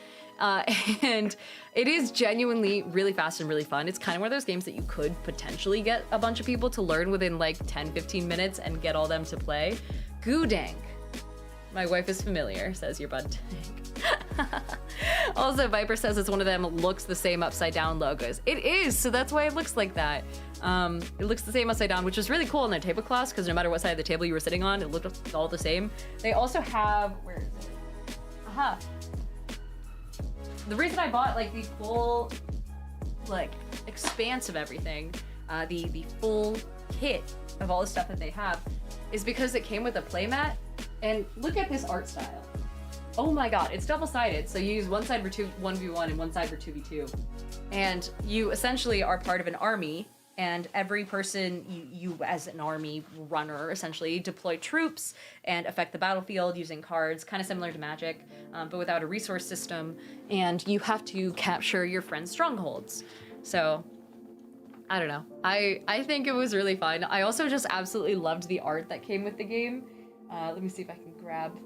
And it is genuinely really fast and really fun. It's kind of one of those games that you could potentially get a bunch of people to learn within like 10-15 minutes and get all them to play. GoodKnack. My wife is familiar, says your bud tank. Also, Viper says it's one of them looks the same upside down logos. It is, so that's why it looks like that. It looks the same upside down, which is really cool in their tablecloths because no matter what side of the table you were sitting on, it looked all the same. They also have, where is it? Aha. The reason I bought like the full like expanse of everything, the full kit of all the stuff that they have, is because it came with a playmat. And look at this art style. Oh my god, it's double-sided. So you use one side for 1v1 and one side for 2v2. And you essentially are part of an army, and every person, you as an army runner, essentially deploy troops and affect the battlefield using cards, kind of similar to Magic, but without a resource system. And you have to capture your friend's strongholds. So, I don't know. I think it was really fun. I also just absolutely loved the art that came with the game. Let me see if I can grab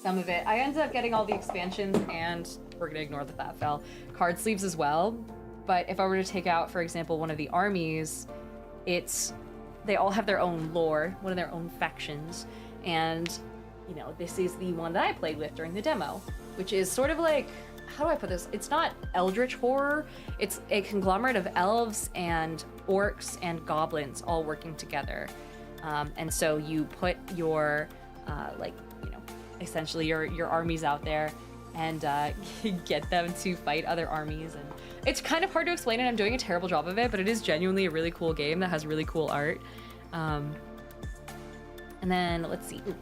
some of it. I ended up getting all the expansions, and we're gonna ignore the fat fell card sleeves as well. But if I were to take out, for example, one of the armies, they all have their own lore, one of their own factions, and you know, this is the one that I played with during the demo, which is sort of like, how do I put this? It's not eldritch horror. It's a conglomerate of elves and orcs and goblins all working together. And so you put your, like, you know, essentially your armies out there and get them to fight other armies. And it's kind of hard to explain, and I'm doing a terrible job of it, but it is genuinely a really cool game that has really cool art. And then let's see. Ooh.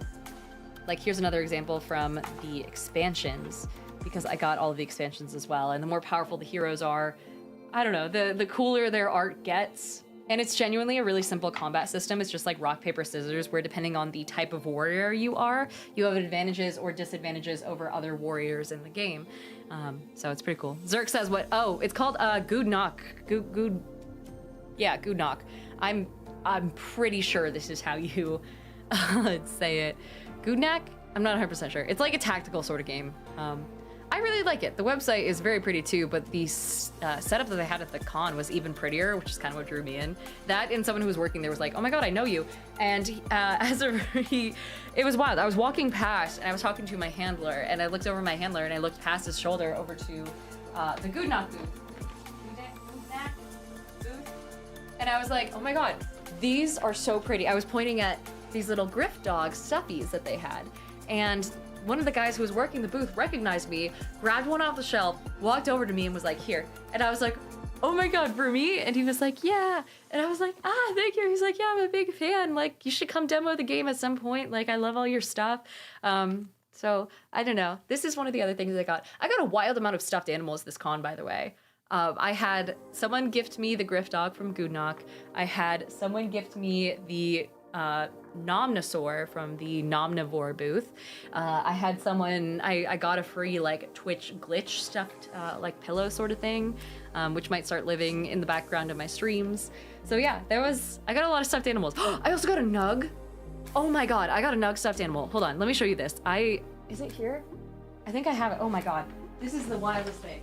Like, here's another example from the expansions, because I got all of the expansions as well. And the more powerful the heroes are, I don't know, the cooler their art gets. And it's genuinely a really simple combat system. It's just like rock, paper, scissors, where depending on the type of warrior you are, you have advantages or disadvantages over other warriors in the game. So it's pretty cool. Zerk says what? Oh, it's called GoodKnack. Yeah, GoodKnack. I'm pretty sure this is how you say it. GoodKnack? I'm not 100% sure. It's like a tactical sort of game. I really like it. The website is very pretty too, but the setup that they had at the con was even prettier, which is kind of what drew me in. That and someone who was working there was like, oh my god, I know you. And it was wild. I was walking past and I was talking to my handler, and I looked over my handler and I looked past his shoulder over to the GoodKnack booth. GoodKnack booth? And I was like, oh my god, these are so pretty. I was pointing at these little Griff dog stuffies that they had, and one of the guys who was working the booth recognized me, grabbed one off the shelf, walked over to me and was like, here. And I was like, oh my god, for me? And he was like, yeah. And I was like, thank you. He's like, yeah, I'm a big fan. Like, you should come demo the game at some point. Like, I love all your stuff. So I don't know. This is one of the other things I got. I got a wild amount of stuffed animals this con, by the way. I had someone gift me the Griff dog from GoodKnack. I had someone gift me the Nomnosaur from the Nomnivore booth. I had someone, I got a free like Twitch glitch stuffed like pillow sort of thing, which might start living in the background of my streams. So yeah, I got a lot of stuffed animals. I also got a Nug. Oh my god, I got a Nug stuffed animal. Hold on, let me show you this. Is it here? I think I have it. Oh my god, this is the wildest thing.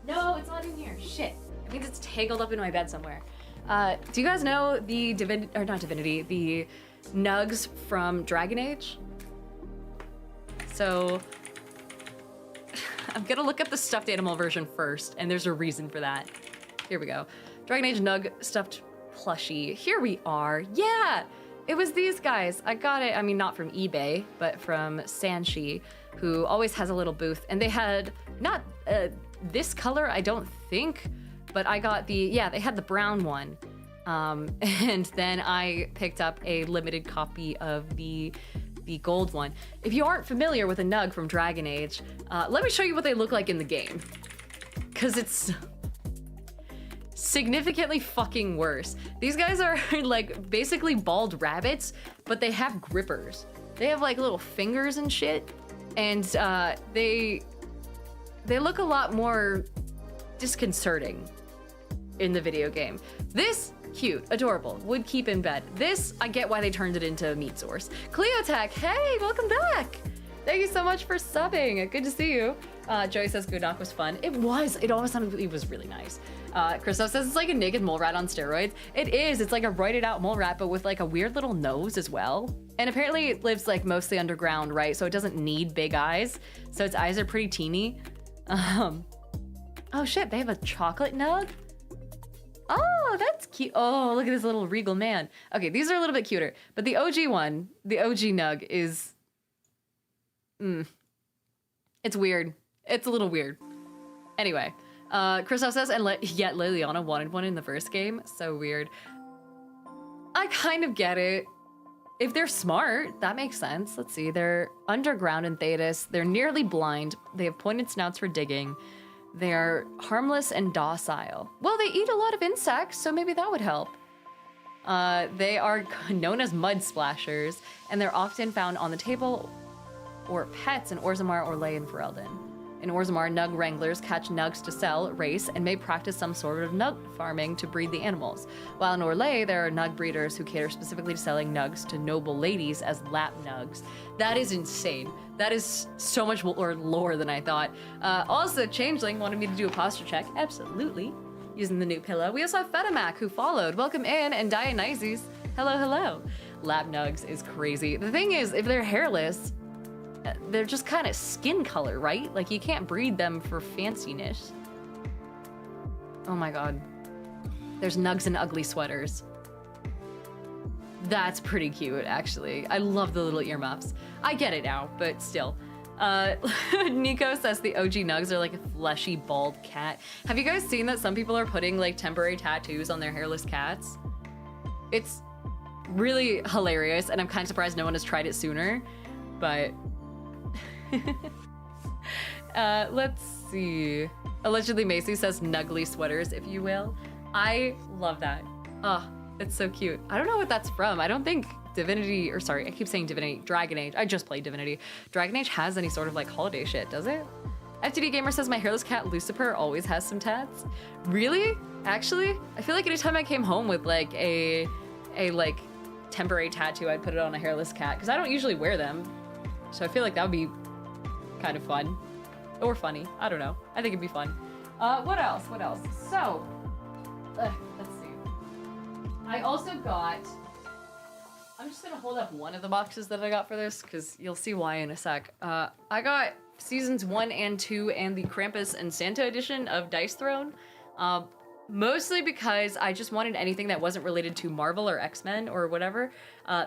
No, it's not in here. Shit. I think it's tangled up in my bed somewhere. Do you guys know the the Nugs from Dragon Age? So I'm gonna look up the stuffed animal version first, and there's a reason for that. Here we go. Dragon Age Nug stuffed plushie. Here we are. Yeah, it was these guys. I got it, I mean, not from eBay, but from Sanshi, who always has a little booth, and they had not this color, I don't think, but I got they had the brown one. And then I picked up a limited copy of the gold one. If you aren't familiar with a Nug from Dragon Age, let me show you what they look like in the game. Cause it's significantly fucking worse. These guys are like basically bald rabbits, but they have grippers. They have like little fingers and shit. And they look a lot more disconcerting in the video game. This, cute, adorable, would keep in bed. This, I get why they turned it into a meat source. Cleotech, hey, welcome back. Thank you so much for subbing. Good to see you. Joey says GoodKnack was fun. It was. It always sounded, it was really nice. Christoph says it's like a naked mole rat on steroids. It is. It's like a roided out mole rat, but with like a weird little nose as well. And apparently it lives like mostly underground, right? So it doesn't need big eyes. So its eyes are pretty teeny. Oh shit, they have a chocolate Nug? Oh, that's cute. Oh, look at this little regal man. Okay, these are a little bit cuter, but the OG one, the OG Nug is, it's weird. It's a little weird. Anyway, Christoph says, and yet Liliana wanted one in the first game. So weird. I kind of get it. If they're smart, that makes sense. Let's see, they're underground in Thetis. They're nearly blind. They have pointed snouts for digging. They're harmless and docile. Well, they eat a lot of insects, so maybe that would help. They are known as mud splashers, and they're often found on the table or pets in Orzammar, Orlais, and Ferelden. In Orzammar, Nug wranglers catch Nugs to sell, race, and may practice some sort of Nug farming to breed the animals. While in Orlais, there are Nug breeders who cater specifically to selling Nugs to noble ladies as lap Nugs. That is insane. That is so much more lore than I thought. Also, Changeling wanted me to do a posture check. Absolutely. Using the new pillow. We also have Fetamac, who followed. Welcome in, and Dionysus. Hello, hello. Lap Nugs is crazy. The thing is, if they're hairless, they're just kind of skin color, right? Like you can't breed them for fanciness. Oh my god. There's nugs and ugly sweaters. That's pretty cute, actually. I love the little earmuffs. I get it now, but still. Nico says the OG nugs are like a fleshy, bald cat. Have you guys seen that some people are putting like temporary tattoos on their hairless cats? It's really hilarious, and I'm kind of surprised no one has tried it sooner, but... let's see. Allegedly Macy says nuggly sweaters, if you will. I love that. Oh, it's so cute. I don't know what that's from. I don't think Divinity, or sorry, I keep saying Divinity, Dragon Age. I just played Divinity. Dragon Age has any sort of like holiday shit, does it? FTD Gamer says my hairless cat Lucifer always has some tats. Really? Actually? I feel like anytime I came home with like a like temporary tattoo, I'd put it on a hairless cat, because I don't usually wear them. So I feel like that would be kind of fun. Or funny. I don't know. I think it'd be fun. What else? What else? So, let's see. I also got... I'm just gonna hold up one of the boxes that I got for this, because you'll see why in a sec. I got Seasons 1 and 2 and the Krampus and Santa edition of Dice Throne. Mostly because I just wanted anything that wasn't related to Marvel or X-Men or whatever,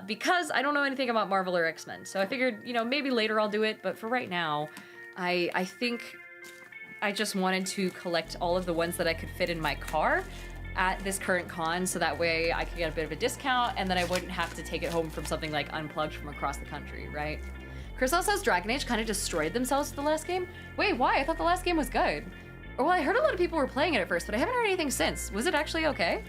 because I don't know anything about Marvel or X-Men. So I figured, you know, maybe later I'll do it, but for right now, I think I just wanted to collect all of the ones that I could fit in my car at this current con, so that way I could get a bit of a discount, and then I wouldn't have to take it home from something like Unplugged from across the country, right? Crystal says Dragon Age kind of destroyed themselves with the last game. Wait, why? I thought the last game was good. Or, well, I heard a lot of people were playing it at first, but I haven't heard anything since. Was it actually okay?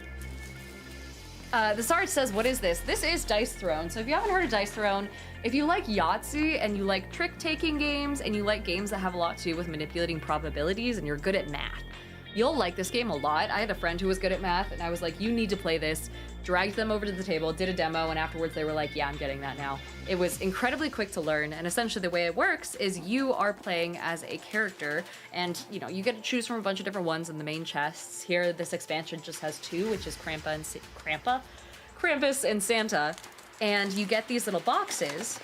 The Sarge says, what is this? This is Dice Throne. So if you haven't heard of Dice Throne, if you like Yahtzee and you like trick-taking games and you like games that have a lot to do with manipulating probabilities and you're good at math, you'll like this game a lot. I had a friend who was good at math, and I was like, you need to play this. Dragged them over to the table, did a demo, and afterwards they were like, yeah, I'm getting that now. It was incredibly quick to learn, and essentially the way it works is you are playing as a character, and you know, you get to choose from a bunch of different ones in the main chests. Here, this expansion just has 2, which is Krampus and Santa, and you get these little boxes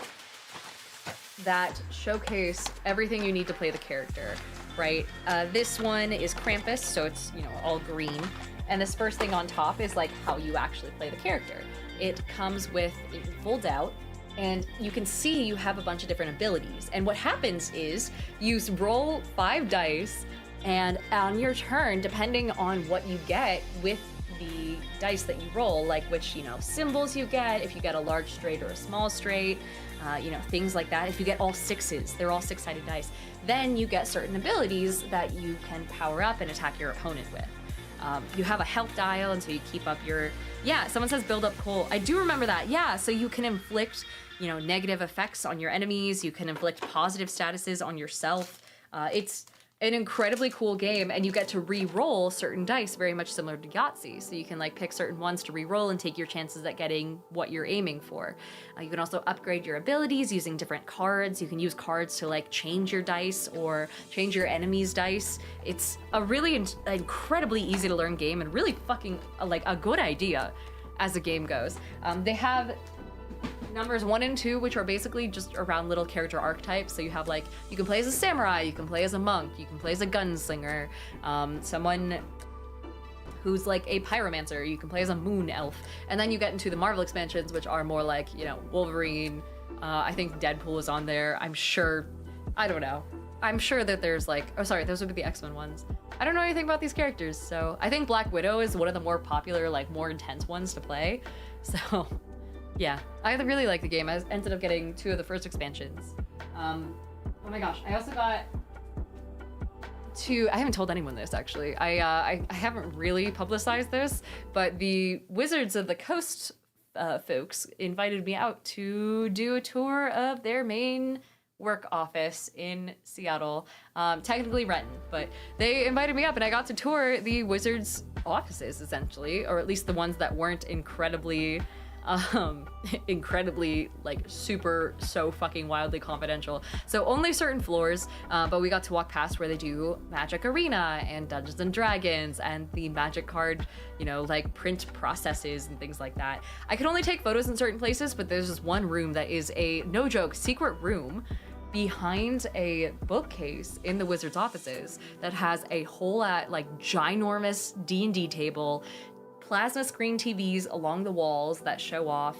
that showcase everything you need to play the character, right? This one is Krampus, so it's, you know, all green. And this first thing on top is like how you actually play the character. It comes with it folds out, and you can see you have a bunch of different abilities. And what happens is you roll 5 dice, and on your turn, depending on what you get with the dice that you roll, like which, you know, symbols you get, if you get a large straight or a small straight, you know, things like that. If you get all 6s, they're all 6-sided dice, then you get certain abilities that you can power up and attack your opponent with. You have a health dial, and so you keep up your... Yeah, someone says build up coal. I do remember that. Yeah, so you can inflict, you know, negative effects on your enemies. You can inflict positive statuses on yourself. It's an incredibly cool game, and you get to re-roll certain dice, very much similar to Yahtzee. So you can like pick certain ones to re-roll and take your chances at getting what you're aiming for. You can also upgrade your abilities using different cards. You can use cards to like change your dice or change your enemy's dice. It's a really incredibly easy to learn game, and really fucking like a good idea as the game goes. They have numbers 1 and 2, which are basically just around little character archetypes. So you have like, you can play as a samurai, you can play as a monk, you can play as a gunslinger, someone who's like a pyromancer, you can play as a moon elf. And then you get into the Marvel expansions, which are more like, you know, Wolverine, I think Deadpool is on there. I'm sure, I don't know. I'm sure that there's like, oh sorry, those would be the X-Men ones. I don't know anything about these characters, so I think Black Widow is one of the more popular, like more intense ones to play. So yeah, I really like the game. I ended up getting 2 of the first expansions. Oh my gosh, I also got 2, I haven't told anyone this actually. I haven't really publicized this, but the Wizards of the Coast folks invited me out to do a tour of their main work office in Seattle, technically Renton, but they invited me up and I got to tour the Wizards offices essentially, or at least the ones that weren't incredibly like super so fucking wildly confidential. So only certain floors, but we got to walk past where they do Magic Arena and Dungeons and Dragons and the Magic card, you know, like print processes and things like that. I could only take photos in certain places, but there's this one room that is a, no joke, secret room behind a bookcase in the Wizards offices that has a whole like ginormous D&D table, plasma screen TVs along the walls that show off.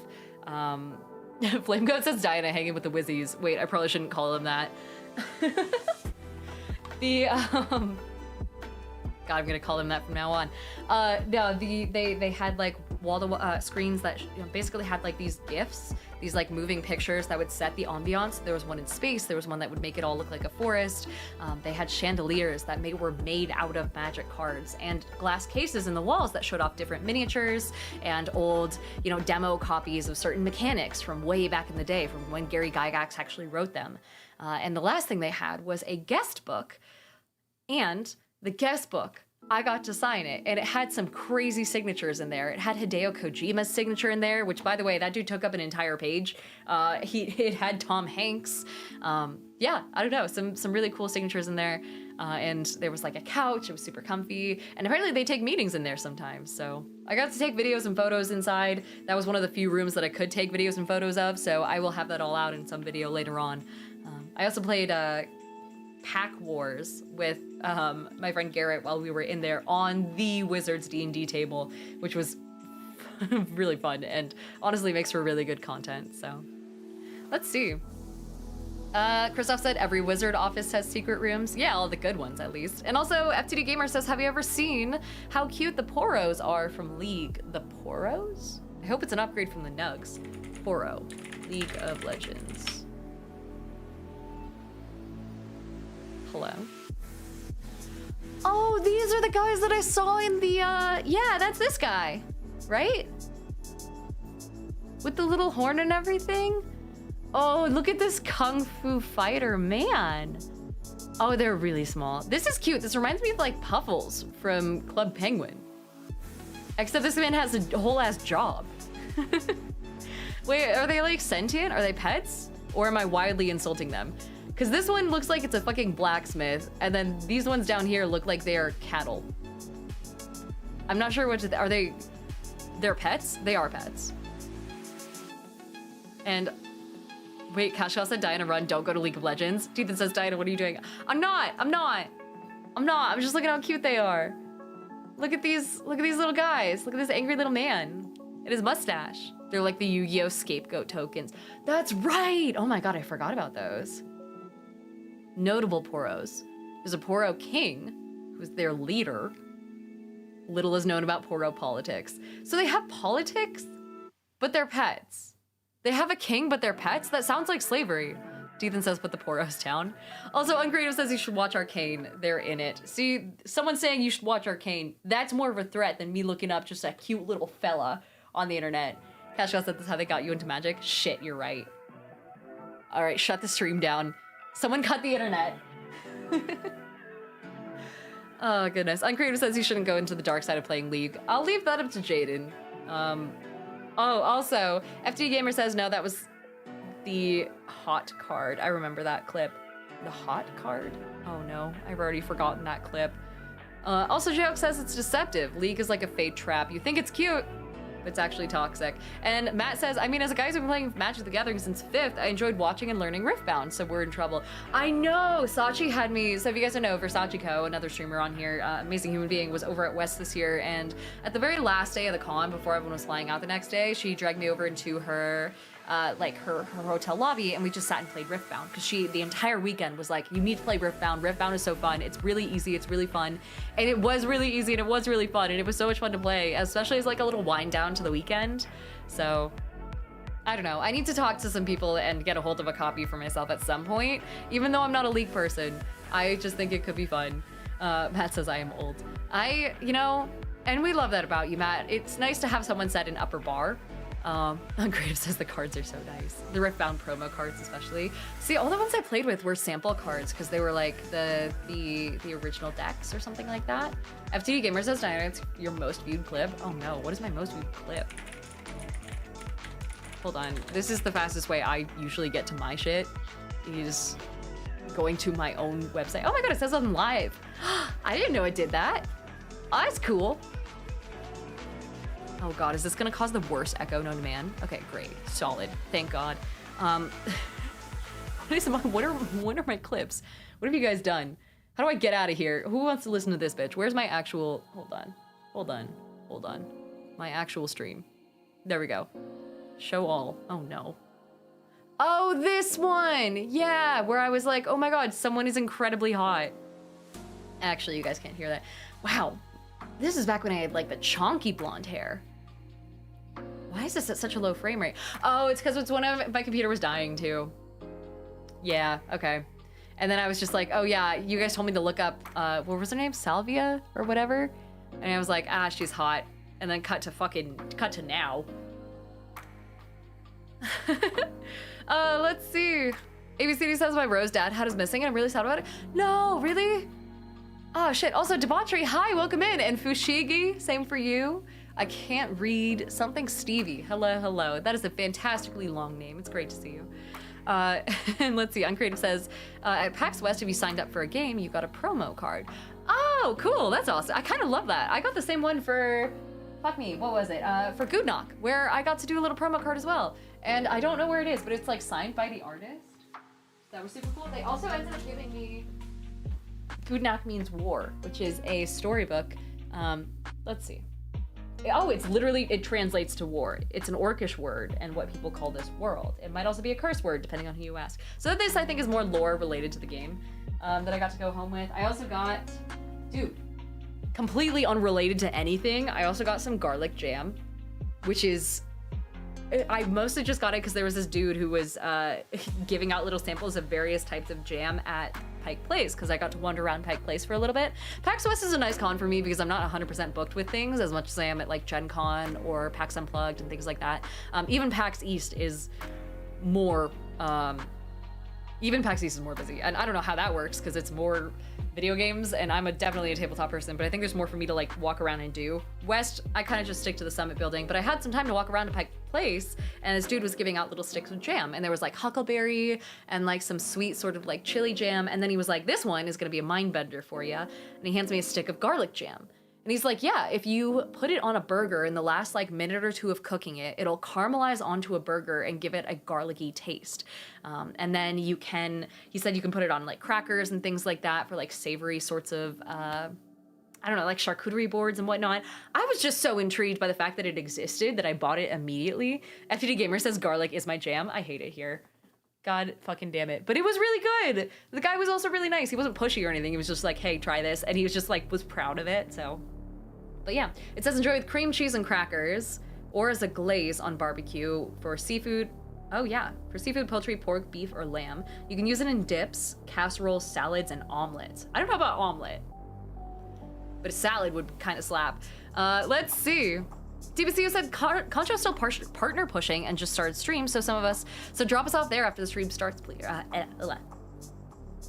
Flamegoat says Diana hanging with the Wizzies. Wait, I probably shouldn't call them that. God, I'm gonna call them that from now on. No, they had like wall-to-wall screens that basically had like these GIFs, these like moving pictures that would set the ambiance. There was one in space, there was one that would make it all look like a forest. They had chandeliers that were made out of magic cards, and glass cases in the walls that showed off different miniatures and old, demo copies of certain mechanics from way back in the day, from when Gary Gygax actually wrote them. And the last thing they had was a guest book, and the guest book, I got to sign it, and it had some crazy signatures in there. It had Hideo Kojima's signature in there, which, by the way, that dude took up an entire page. It had Tom Hanks. Yeah, I don't know, some really cool signatures in there. And there was like a couch, it was super comfy. And apparently they take meetings in there sometimes, so I got to take videos and photos inside. That was one of the few rooms that I could take videos and photos of, so I will have that all out in some video later on. I also played Pack Wars with my friend Garrett while we were in there on the Wizards D&D table, which was really fun and honestly makes for really good content. So let's see. Christoph said every Wizard office has secret rooms. Yeah, all the good ones at least. And also FTD Gamer says, have you ever seen how cute the Poros are from League? The Poros? I hope it's an upgrade from the Nugs. Poro, League of Legends. Hello. Oh, these are the guys that I saw in the, yeah, that's this guy, right? With the little horn and everything? Oh, look at this Kung Fu Fighter, man. Oh, they're really small. This is cute. This reminds me of like Puffles from Club Penguin. Except this man has a whole ass job. Wait, are they like sentient? Are they pets? Or am I wildly insulting them? Because this one looks like it's a fucking blacksmith, and then these ones down here look like they're cattle. I'm not sure are they're pets? They are pets. And wait, Cashel said Diana run, don't go to League of Legends. Ethan says, Diana, what are you doing? I'm not. I'm just looking how cute they are. Look at these little guys. Look at this angry little man and his mustache. They're like the Yu-Gi-Oh! Scapegoat tokens. That's right. Oh my God, I forgot about those. Notable Poros. There's a Poro king, who's their leader. Little is known about Poro politics. So they have politics, but they're pets. They have a king, but they're pets? That sounds like slavery. Ethan says, put the Poros down. Also, Uncreative says you should watch Arcane. They're in it. See, someone saying you should watch Arcane, that's more of a threat than me looking up just a cute little fella on the internet. Cashel said that's how they got you into magic. Shit, you're right. All right, shut the stream down. Someone cut the internet. Oh, goodness. Uncreative says you shouldn't go into the dark side of playing League. I'll leave that up to Jaden. Oh, also, FD Gamer says, no, that was the hot card. I remember that clip. The hot card? Oh, no. I've already forgotten that clip. Also, Joke says it's deceptive. League is like a fate trap. You think it's cute, it's actually toxic. And Matt says, I mean, as a guy who's been playing Magic the Gathering since 5th, I enjoyed watching and learning Riftbound, so we're in trouble. I know, Sachi had me, so if you guys don't know, Versace Co, another streamer on here, amazing human being, was over at West this year, and at the very last day of the con, before everyone was flying out the next day, she dragged me over into her her hotel lobby, and we just sat and played Riftbound, because the entire weekend was like, you need to play Riftbound. Riftbound is so fun. It's really easy. It's really fun. And it was really easy, and it was really fun, and it was so much fun to play, especially as like a little wind down to the weekend. So I don't know. I need to talk to some people and get a hold of a copy for myself at some point, even though I'm not a League person. I just think it could be fun. Matt says I am old. And we love that about you, Matt. It's nice to have someone set an upper bar. Uncreative says the cards are so nice. The Riftbound promo cards especially. See, all the ones I played with were sample cards because they were like the original decks or something like that. FTD Gamer says, Diana, it's your most viewed clip. Oh no, what is my most viewed clip? Hold on, this is the fastest way I usually get to my shit, is going to my own website. Oh my God, it says I'm live. I didn't know it did that. Oh, that's cool. Oh God, is this gonna cause the worst echo known to man? Okay, great, solid, thank God. What are my clips? What have you guys done? How do I get out of here? Who wants to listen to this bitch? Where's my actual, hold on. My actual stream. There we go. Show all. Oh no. Oh, this one. Yeah, where I was like, oh my God, someone is incredibly hot. Actually, you guys can't hear that. Wow. This is back when I had like the chonky blonde hair. Why is this at such a low frame rate? Oh, it's because it's when my computer was dying too. Yeah, okay. And then I was just like, oh yeah, you guys told me to look up, what was her name? Salvia or whatever? And I was like, ah, she's hot. And then cut to now. Let's see. ABCD says my Rose dad hat is missing and I'm really sad about it. No, really? Oh shit, also Debauchery, hi, welcome in. And Fushigi, same for you. I can't read something Stevie. Hello. That is a fantastically long name. It's great to see you. And let's see, Uncreative says, at PAX West, if you signed up for a game, you got a promo card. Oh, cool, that's awesome. I kind of love that. I got the same one for, fuck me, what was it? For GoodKnack, where I got to do a little promo card as well. And I don't know where it is, but it's like signed by the artist. That was super cool. They also ended up giving me GoodKnack Means War, which is a storybook. Let's see. Oh, it's literally, it translates to war. It's an Orcish word and what people call this world. It might also be a curse word, depending on who you ask. So this, I think, is more lore related to the game that I got to go home with. I also got, dude, completely unrelated to anything. I also got some garlic jam, which is, I mostly just got it because there was this dude who was giving out little samples of various types of jam at Pike Place, because I got to wander around Pike Place for a little bit. PAX West is a nice con for me because I'm not 100% booked with things as much as I am at like Gen Con or PAX Unplugged and things like that. Even PAX East is more, busy. And I don't know how that works because it's more video games and I'm definitely a tabletop person, but I think there's more for me to like walk around and do. West, I kind of just stick to the Summit building, but I had some time to walk around to Pike Place and this dude was giving out little sticks of jam and there was like huckleberry and like some sweet sort of like chili jam. And then he was like, this one is gonna be a mind bender for you. And he hands me a stick of garlic jam. And he's like, yeah, if you put it on a burger in the last like minute or two of cooking it, it'll caramelize onto a burger and give it a garlicky taste. And then you can, he said you can put it on like crackers and things like that for like savory sorts of, I don't know, like charcuterie boards and whatnot. I was just so intrigued by the fact that it existed that I bought it immediately. FTD Gamer says garlic is my jam. I hate it here. God fucking damn it. But it was really good. The guy was also really nice. He wasn't pushy or anything. He was just like, hey, try this. And he was just like, was proud of it, so. But yeah, it says enjoy with cream cheese and crackers or as a glaze on barbecue for seafood. Oh yeah, for seafood, poultry, pork, beef, or lamb. You can use it in dips, casseroles, salads, and omelets. I don't know about omelet, but a salad would kind of slap. Let's see. DBCU said Concho's still partner pushing and just started stream, so drop us off there after the stream starts, please.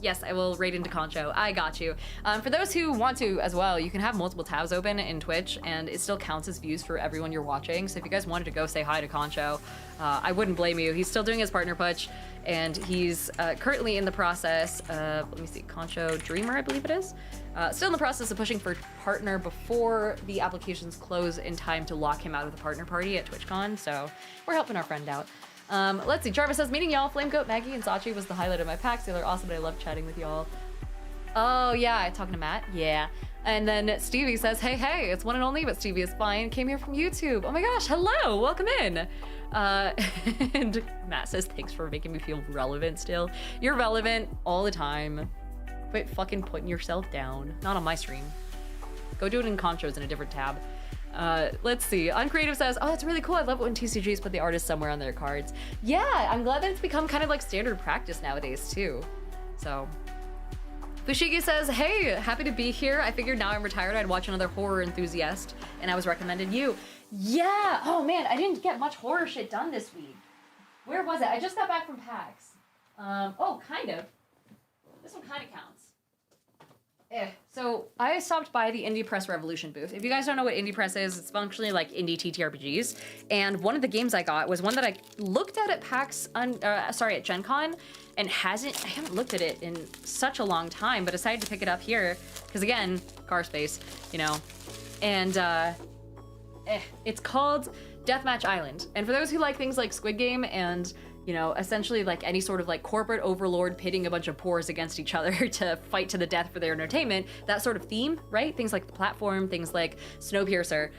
Yes, I will raid into Concho. I got you. For those who want to as well, you can have multiple tabs open in Twitch and it still counts as views for everyone you're watching. So if you guys wanted to go say hi to Concho, I wouldn't blame you. He's still doing his partner push and he's currently in the process, let me see, Concho Dreamer, I believe it is. Still in the process of pushing for partner before the applications close in time to lock him out of the partner party at TwitchCon. So we're helping our friend out. Let's see, Jarvis says, meeting y'all, Flamecoat, Maggie, and Sachi was the highlight of my PAX. Y'all are awesome, and I love chatting with y'all. Oh, yeah, talking to Matt? Yeah. And then Stevie says, hey, it's one and only, but Stevie is fine. Came here from YouTube. Oh my gosh, hello, welcome in. And Matt says, thanks for making me feel relevant still. You're relevant all the time. Quit fucking putting yourself down. Not on my stream. Go do it in Concho's in a different tab. Let's see. Uncreative says, oh, that's really cool. I love it when TCGs put the artist somewhere on their cards. Yeah, I'm glad that it's become kind of like standard practice nowadays too. So, Fushigi says, hey, happy to be here. I figured now I'm retired, I'd watch another horror enthusiast, and I was recommended you. Yeah, oh man, I didn't get much horror shit done this week. Where was it? I just got back from PAX. Oh, kind of. This one kind of counts. So I stopped by the Indie Press Revolution booth. If you guys don't know what Indie Press is, it's functionally like indie TTRPGs. And one of the games I got was one that I looked at PAX, at Gen Con, and I haven't looked at it in such a long time, but decided to pick it up here, because again, car space, you know. And it's called Deathmatch Island. And for those who like things like Squid Game and you know, essentially like any sort of like corporate overlord pitting a bunch of poors against each other to fight to the death for their entertainment, that sort of theme, right? Things like The Platform, things like Snowpiercer,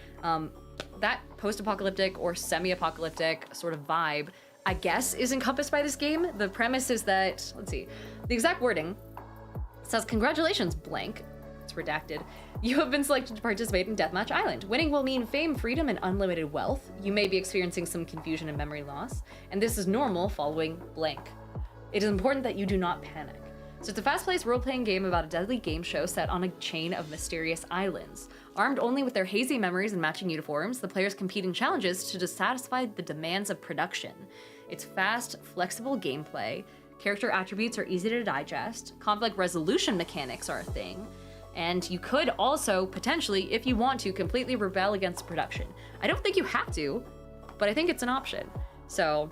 that post-apocalyptic or semi-apocalyptic sort of vibe, I guess, is encompassed by this game. The premise is that, let's see, the exact wording says, "Congratulations, blank." It's redacted. "You have been selected to participate in Deathmatch Island. Winning will mean fame, freedom, and unlimited wealth. You may be experiencing some confusion and memory loss, and this is normal following blank. It is important that you do not panic." So it's a fast-paced role-playing game about a deadly game show set on a chain of mysterious islands. Armed only with their hazy memories and matching uniforms, the players compete in challenges to satisfy the demands of production. It's fast, flexible gameplay. Character attributes are easy to digest. Conflict resolution mechanics are a thing. And you could also, potentially, if you want to, completely rebel against production. I don't think you have to, but I think it's an option. So,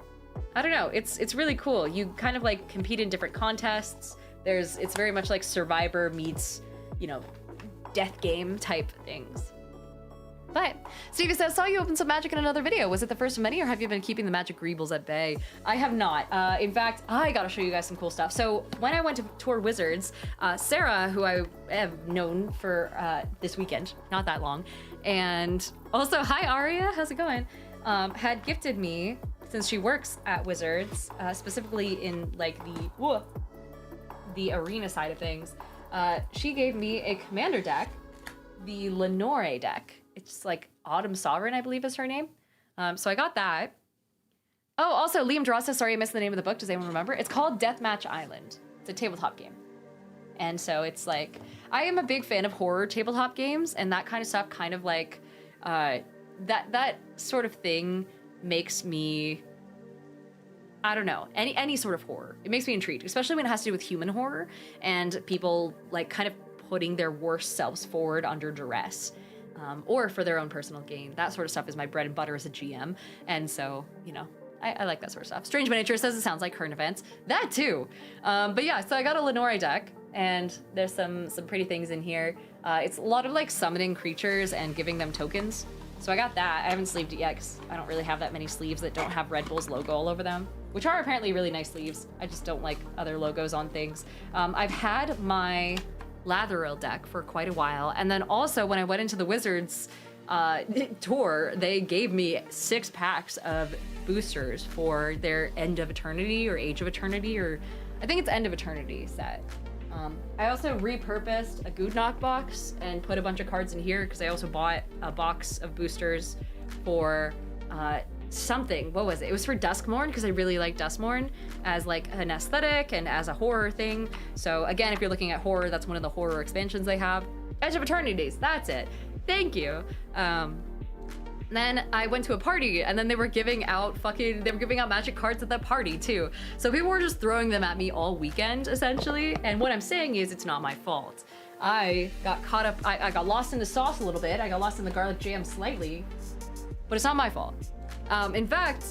I don't know, it's really cool. You kind of like compete in different contests. It's very much like Survivor meets, you know, death game type things. But Stevie says, "Saw you open some magic in another video. Was it the first of many, or have you been keeping the magic greebles at bay?" I have not. In fact, I gotta show you guys some cool stuff. So when I went to tour Wizards, Sarah, who I have known for this weekend, not that long, and also, hi Aria, how's it going? Had gifted me, since she works at Wizards, specifically in like the arena side of things, she gave me a commander deck, the Lenore deck. It's like Autumn Sovereign, I believe is her name. So I got that. Oh, also Liam Dross says, "Sorry, I missed the name of the book. Does anyone remember?" It's called Deathmatch Island. It's a tabletop game. And so it's like, I am a big fan of horror tabletop games, and that kind of stuff kind of like, that sort of thing makes me, I don't know, any sort of horror. It makes me intrigued, especially when it has to do with human horror and people like kind of putting their worst selves forward under duress. Or for their own personal gain. That sort of stuff is my bread and butter as a GM. And so, you know, I like that sort of stuff. Strange Miniature says it sounds like current events. That too. But yeah, so I got a Lenore deck, and there's some pretty things in here. It's a lot of like summoning creatures and giving them tokens. So I got that. I haven't sleeved it yet because I don't really have that many sleeves that don't have Red Bull's logo all over them, which are apparently really nice sleeves. I just don't like other logos on things. I've had my Lathril deck for quite a while, and then also when I went into the Wizards tour, they gave me 6 packs of boosters for their End of Eternity or Age of Eternity, or I think it's End of Eternity set. I also repurposed a GoodKnack box and put a bunch of cards in here because I also bought a box of boosters for something. What was it? It was for Duskmourn because I really like Duskmourn as like an aesthetic and as a horror thing. So again, if you're looking at horror, that's one of the horror expansions they have. Edge of Eternities, that's it. Thank you. Then I went to a party, and then they were giving out magic cards at that party too. So people were just throwing them at me all weekend, essentially. And what I'm saying is, it's not my fault. I got caught up, I got lost in the sauce a little bit. I got lost in the garlic jam slightly, but it's not my fault. In fact,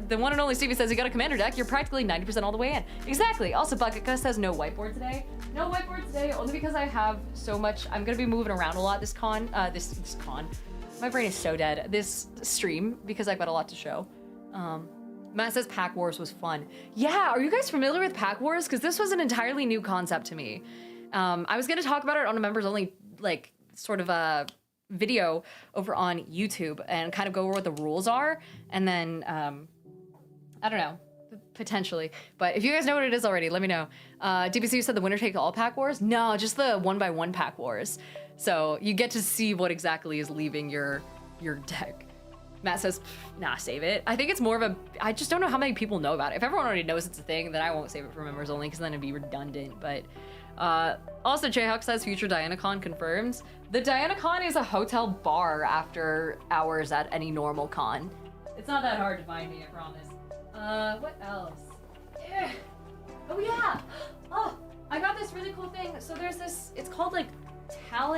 the one and only Stevie says you got a commander deck, you're practically 90% all the way in. Exactly. Also, Bucket Gus says no whiteboard today. No whiteboard today, only because I have so much, I'm gonna be moving around a lot this con. My brain is so dead. This stream, because I've got a lot to show. Matt says Pack Wars was fun. Yeah, are you guys familiar with Pack Wars? Because this was an entirely new concept to me. I was gonna talk about it on a members only, like, sort of a video over on YouTube and kind of go over what the rules are, and then I don't know, potentially, but if you guys know what it is already, let me know. DBC said the winner take all Pack Wars. No, just the 1x1 Pack Wars, so you get to see what exactly is leaving your deck. Matt says nah, save it. I think it's more of a, I just don't know how many people know about it. If everyone already knows it's a thing, then I won't save it for members only because then it'd be redundant. But also Jayhawk says future DianaCon confirms. The DianaCon is a hotel bar after hours at any normal con. It's not that hard to find me, I promise. What else? Oh yeah! Oh, I got this really cool thing. So there's this, it's called like Claw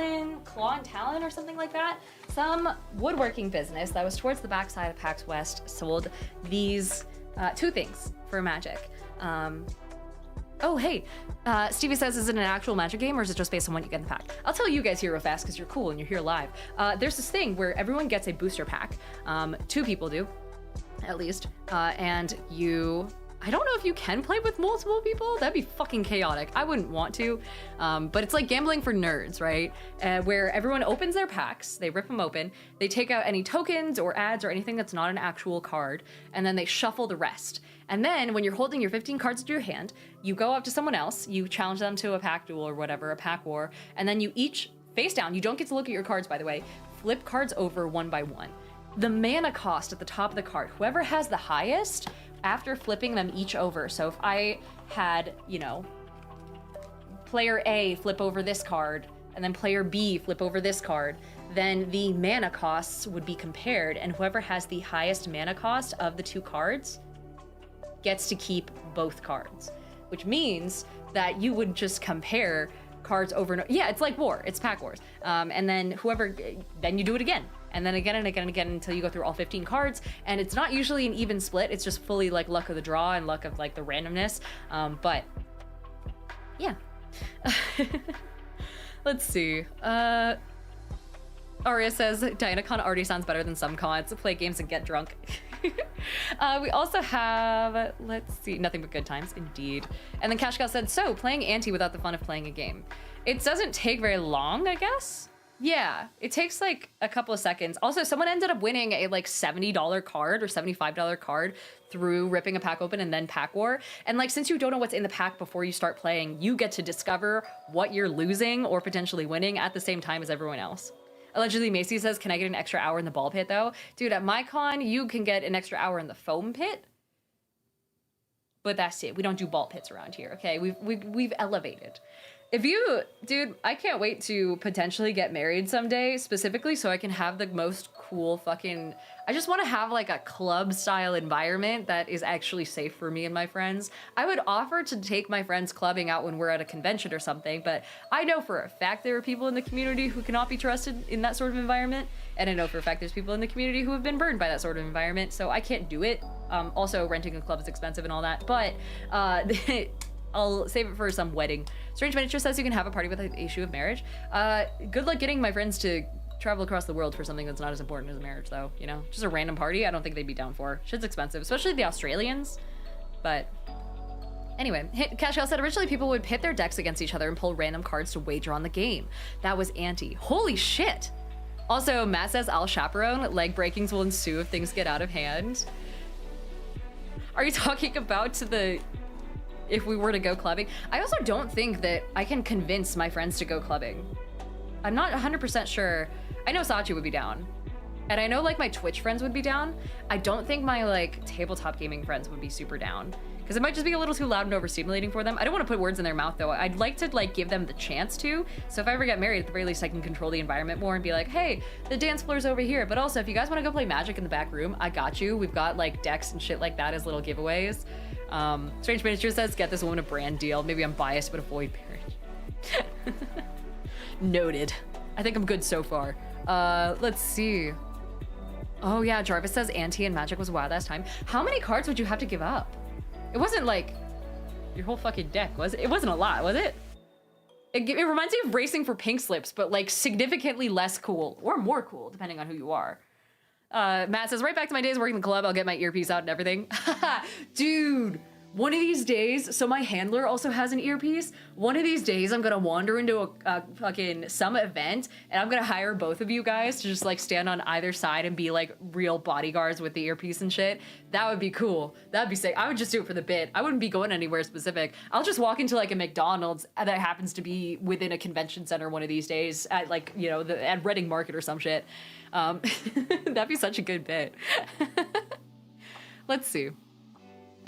and Talon or something like that. Some woodworking business that was towards the backside of PAX West sold these 2 things for Magic. Oh, hey, Stevie says, is it an actual Magic game or is it just based on what you get in the pack? I'll tell you guys here real fast because you're cool and you're here live. There's this thing where everyone gets a booster pack. 2 people do. at least. And I don't know if you can play with multiple people. That'd be fucking chaotic. I wouldn't want to. But it's like gambling for nerds, right? Where everyone opens their packs, they rip them open, they take out any tokens or ads or anything that's not an actual card, and then they shuffle the rest. And then when you're holding your 15 cards into your hand, you go up to someone else, you challenge them to a pack duel or whatever, a pack war, and then you each face down. You don't get to look at your cards, by the way. Flip cards over one by one. The mana cost at the top of the card, whoever has the highest, after flipping them each over. So if I had, you know, player A flip over this card, and then player B flip over this card, then the mana costs would be compared, and whoever has the highest mana cost of the two cards gets to keep both cards, which means that you would just compare cards over and over. Yeah, it's like war. It's pack wars. And then then you do it again. And then again and again and again until you go through all 15 cards. And it's not usually an even split. It's just fully like luck of the draw and luck of like the randomness. But yeah. Let's see. Aria says, DianaCon already sounds better than some cons. Play games and get drunk. We also have, let's see, nothing but good times, indeed. And then Cash Cow said, so, playing Ante without the fun of playing a game. It doesn't take very long, I guess? Yeah, it takes like a couple of seconds. Also, someone ended up winning a like $70 card or $75 card through ripping a pack open and then pack war. And like, since you don't know what's in the pack before you start playing, you get to discover what you're losing or potentially winning at the same time as everyone else. Allegedly, Macy says, can I get an extra hour in the ball pit though? Dude, at my con, you can get an extra hour in the foam pit. But that's it. We don't do ball pits around here, okay? We've elevated. Dude, I can't wait to potentially get married someday, specifically so I can have the most cool fucking, I just want to have like a club style environment that is actually safe for me and my friends. I would offer to take my friends clubbing out when we're at a convention or something, but I know for a fact there are people in the community who cannot be trusted in that sort of environment. And I know for a fact there's people in the community who have been burned by that sort of environment, so I can't do it. Also, renting a club is expensive and all that, but I'll save it for some wedding. Strange Miniature says you can have a party with the issue of marriage. Good luck getting my friends to travel across the world for something that's not as important as a marriage, though, you know? Just a random party, I don't think they'd be down for. Shit's expensive, especially the Australians. But anyway, Cash Cow said originally people would pit their decks against each other and pull random cards to wager on the game. That was Ante. Holy shit! Also, Matt says, I'll chaperone. Leg breakings will ensue if things get out of hand. Are you talking about if we were to go clubbing? I also don't think that I can convince my friends to go clubbing. I'm not 100% sure. I know Sachi would be down. And I know like my Twitch friends would be down. I don't think my like tabletop gaming friends would be super down, because it might just be a little too loud and overstimulating for them. I don't want to put words in their mouth though. I'd like to like give them the chance to. So if I ever get married, at the very least I can control the environment more and be like, hey, the dance floor's over here. But also if you guys want to go play Magic in the back room, I got you. We've got like decks and shit like that as little giveaways. Strange Miniature says, get this woman a brand deal. Maybe I'm biased, but avoid marriage. Noted. I think I'm good so far. Let's see. Oh yeah, Jarvis says Ante and Magic was a wild ass time. How many cards would you have to give up? It wasn't like your whole fucking deck, was it? It wasn't a lot, was it? It reminds me of racing for pink slips, but like significantly less cool, or more cool, depending on who you are. Matt says, right back to my days working the club, I'll get my earpiece out and everything. Dude, one of these days, so my handler also has an earpiece. One of these days, I'm gonna wander into a fucking some event, and I'm gonna hire both of you guys to just like stand on either side and be like real bodyguards with the earpiece and shit. That would be cool. That'd be sick. I would just do it for the bit. I wouldn't be going anywhere specific. I'll just walk into like a McDonald's that happens to be within a convention center one of these days at like, you know, at Reading Market or some shit. That'd be such a good bit. Let's see.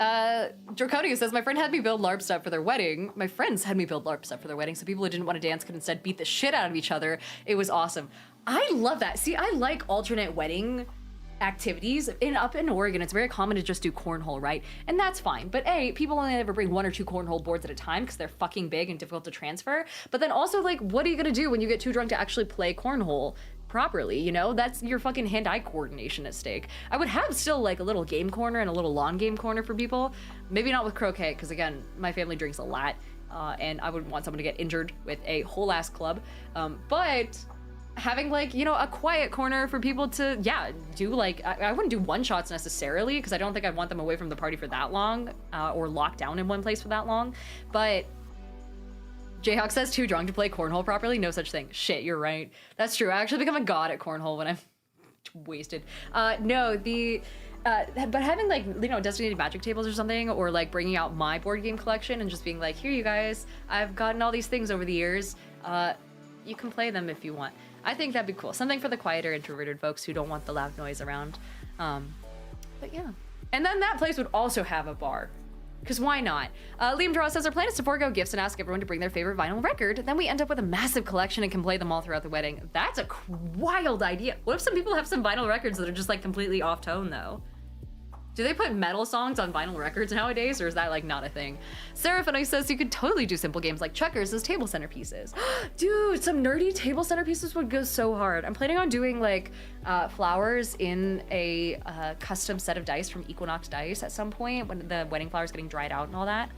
Draconia says, my friend had me build LARP stuff for their wedding. My friends had me build LARP stuff for their wedding, so people who didn't want to dance could instead beat the shit out of each other. It was awesome. I love that. See, I like alternate wedding activities. Up in Oregon, it's very common to just do cornhole, right? And that's fine. But A, people only ever bring 1 or 2 cornhole boards at a time because they're fucking big and difficult to transfer. But then also, like, what are you gonna do when you get too drunk to actually play cornhole properly, you know? That's your fucking hand-eye coordination at stake. I would have still like a little game corner and a little lawn game corner for people. Maybe not with croquet, because again, my family drinks a lot, and I wouldn't want someone to get injured with a whole ass club. But having like, you know, a quiet corner for people to, yeah, do like, I wouldn't do one shots necessarily because I don't think I'd want them away from the party for that long or locked down in one place for that long. But Jayhawk says too drunk to play cornhole properly. No such thing. Shit, you're right. That's true. I actually become a god at cornhole when I'm wasted. No, but having like, you know, designated magic tables or something, or like bringing out my board game collection and just being like, here you guys, I've gotten all these things over the years. You can play them if you want. I think that'd be cool. Something for the quieter introverted folks who don't want the loud noise around. But yeah. And then that place would also have a bar. Because why not? Liam Draw says our plan is to forego gifts and ask everyone to bring their favorite vinyl record. Then we end up with a massive collection and can play them all throughout the wedding. That's a wild idea. What if some people have some vinyl records that are just like completely off tone though? Do they put metal songs on vinyl records nowadays, or is that like not a thing? Seraphine says you could totally do simple games like checkers as table centerpieces. Dude, some nerdy table centerpieces would go so hard. I'm planning on doing like flowers in a custom set of dice from Equinox Dice at some point when the wedding flowers getting dried out and all that.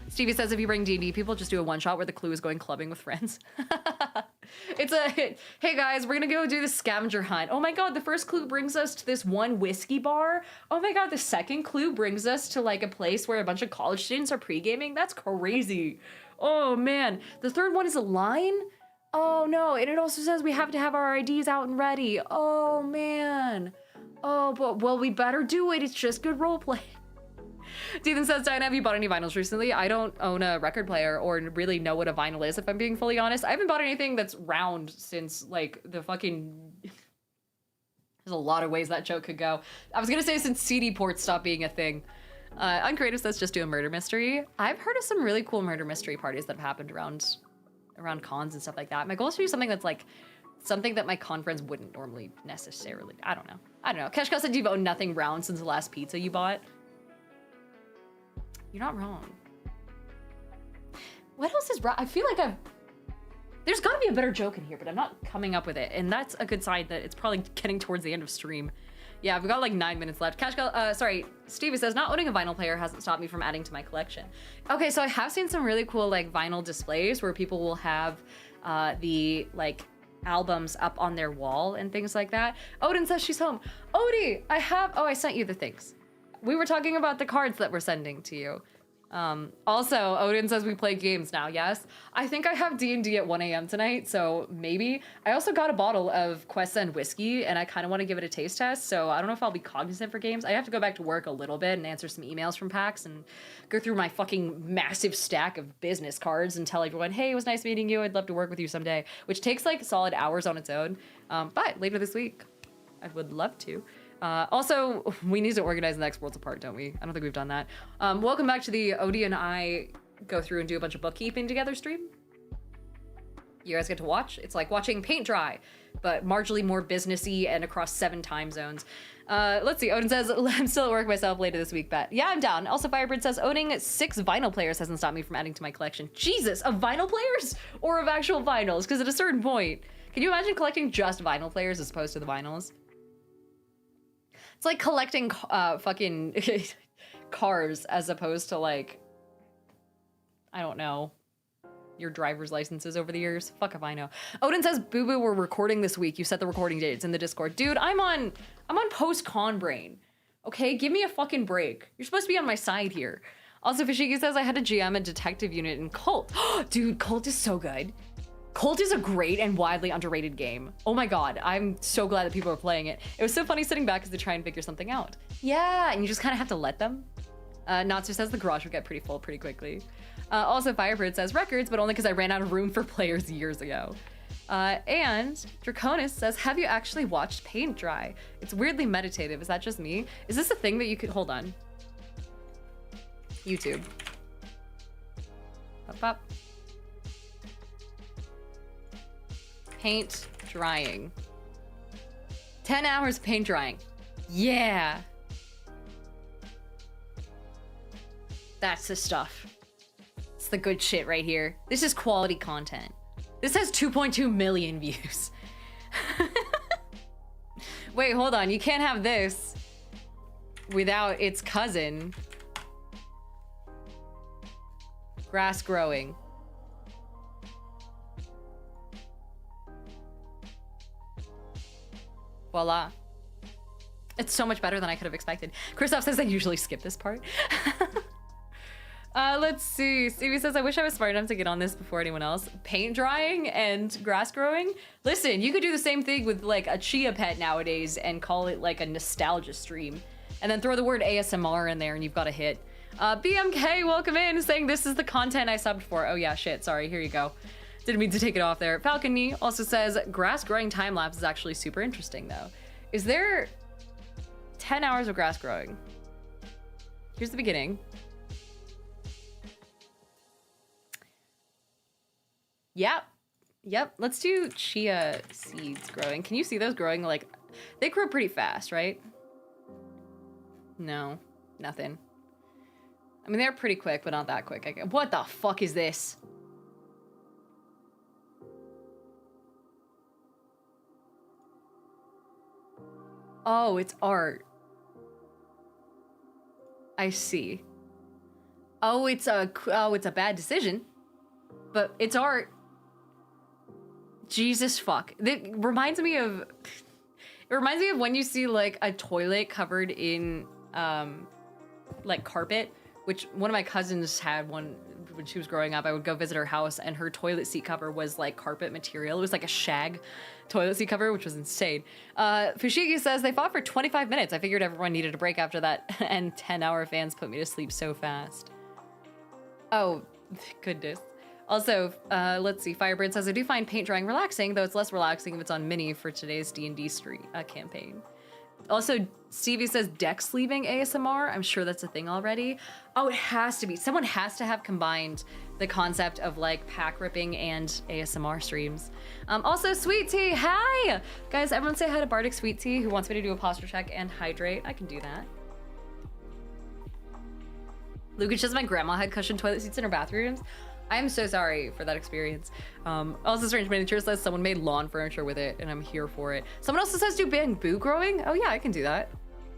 Stevie says if you bring D&D people, just do a one-shot where the clue is going clubbing with friends. It's a, hey guys, we're gonna go do the scavenger hunt. Oh my god, the first clue brings us to this one whiskey bar. Oh my god, the second clue brings us to like a place where a bunch of college students are pre-gaming. That's crazy. Oh man, the third one is a line? Oh no, and it also says we have to have our IDs out and ready. Oh man. Oh, but well, we better do it. It's just good roleplay. Deethan says, Diana, have you bought any vinyls recently? I don't own a record player or really know what a vinyl is, if I'm being fully honest. I haven't bought anything that's round since, like, the fucking... There's a lot of ways that joke could go. I was gonna say since CD ports stopped being a thing. Uncreative says, just do a murder mystery. I've heard of some really cool murder mystery parties that have happened around cons and stuff like that. My goal is to do something that's, like, something that my con friends wouldn't normally necessarily... I don't know. Keshka said you've owned nothing round since the last pizza you bought. You're not wrong. What else is wrong? I feel like there's gotta be a better joke in here, but I'm not coming up with it. And that's a good sign that it's probably getting towards the end of stream. Yeah, we've got like 9 minutes left. Stevie says, not owning a vinyl player hasn't stopped me from adding to my collection. Okay, so I have seen some really cool like vinyl displays where people will have the like albums up on their wall and things like that. Odin says she's home. Odie, I sent you the things. We were talking about the cards that we're sending to you. Also, Odin says we play games now, yes? I think I have D&D at 1 a.m. tonight, so maybe. I also got a bottle of Quest End whiskey, and I kind of want to give it a taste test, so I don't know if I'll be cognizant for games. I have to go back to work a little bit and answer some emails from PAX and go through my fucking massive stack of business cards and tell everyone, hey, it was nice meeting you, I'd love to work with you someday, which takes like solid hours on its own. But later this week, I would love to. Also, we need to organize the next Worlds Apart, don't we? I don't think we've done that. Welcome back to the Odie and I go through and do a bunch of bookkeeping together stream. You guys get to watch. It's like watching paint dry, but marginally more businessy and across 7 time zones. Let's see. Odin says, I'm still at work myself later this week, bet. Yeah, I'm down. Also, Firebird says, owning 6 vinyl players hasn't stopped me from adding to my collection. Jesus, of vinyl players or of actual vinyls? Because at a certain point, can you imagine collecting just vinyl players as opposed to the vinyls? It's like collecting fucking cars as opposed to like, I don't know, your driver's licenses over the years. Fuck if I know. Odin says, Boo Boo, we're recording this week. You set the recording date. It's in the Discord. Dude, I'm on post-con brain. Okay, give me a fucking break. You're supposed to be on my side here. Also, Fashiki says I had a GM a detective unit in Cult. Dude, Cult is so good. Cult is a great and widely underrated game. Oh my god, I'm so glad that people are playing it. It was so funny sitting back as they try and figure something out. Yeah, and you just kind of have to let them. Natsu says the garage would get pretty full pretty quickly. Also, Firebird says records, but only because I ran out of room for players years ago. And Draconis says, have you actually watched paint dry? It's weirdly meditative. Is that just me? Is this a thing that you could, hold on. YouTube. Up, up. Paint drying. 10 hours paint drying. Yeah. That's the stuff. It's the good shit right here. This is quality content. This has 2.2 million views. Wait, hold on. You can't have this without its cousin. Grass growing. Voila. It's so much better than I could have expected. Christoph says I usually skip this part. Let's see. Stevie says, I wish I was smart enough to get on this before anyone else. Paint drying and grass growing? Listen, you could do the same thing with like a chia pet nowadays and call it like a nostalgia stream. And then throw the word ASMR in there and you've got a hit. BMK, welcome in, saying this is the content I subbed for. Oh yeah, shit, sorry, here you go. Didn't mean to take it off there. Falcony also says, grass growing time-lapse is actually super interesting though. Is there 10 hours of grass growing? Here's the beginning. Yep, let's do chia seeds growing. Can you see those growing? Like, they grow pretty fast, right? No, nothing. I mean, they're pretty quick, but not that quick. What the fuck is this? Oh, it's art. I see. Oh, it's a bad decision, but it's art. Jesus fuck. It reminds me of when you see like a toilet covered in like carpet, which one of my cousins had one when she was growing up. I would go visit her house and her toilet seat cover was like carpet material. It was like a shag toilet seat cover, which was insane. Fushigi says they fought for 25 minutes. I figured everyone needed a break after that, and 10-hour fans put me to sleep so fast. Oh, goodness. Also, let's see. Firebird says, I do find paint drying relaxing, though it's less relaxing if it's on mini for today's D&D campaign. Also, Stevie says deck sleeving ASMR. I'm sure that's a thing already. Oh, it has to be. Someone has to have combined the concept of like pack ripping and ASMR streams. Also, Sweet Tea, hi! Guys, everyone say hi to Bardic Sweet Tea, who wants me to do a posture check and hydrate. I can do that. Lucas says my grandma had cushioned toilet seats in her bathrooms. I am so sorry for that experience. Also, Strange Miniature says someone made lawn furniture with it, and I'm here for it. Someone also says do bamboo growing. Oh yeah, I can do that.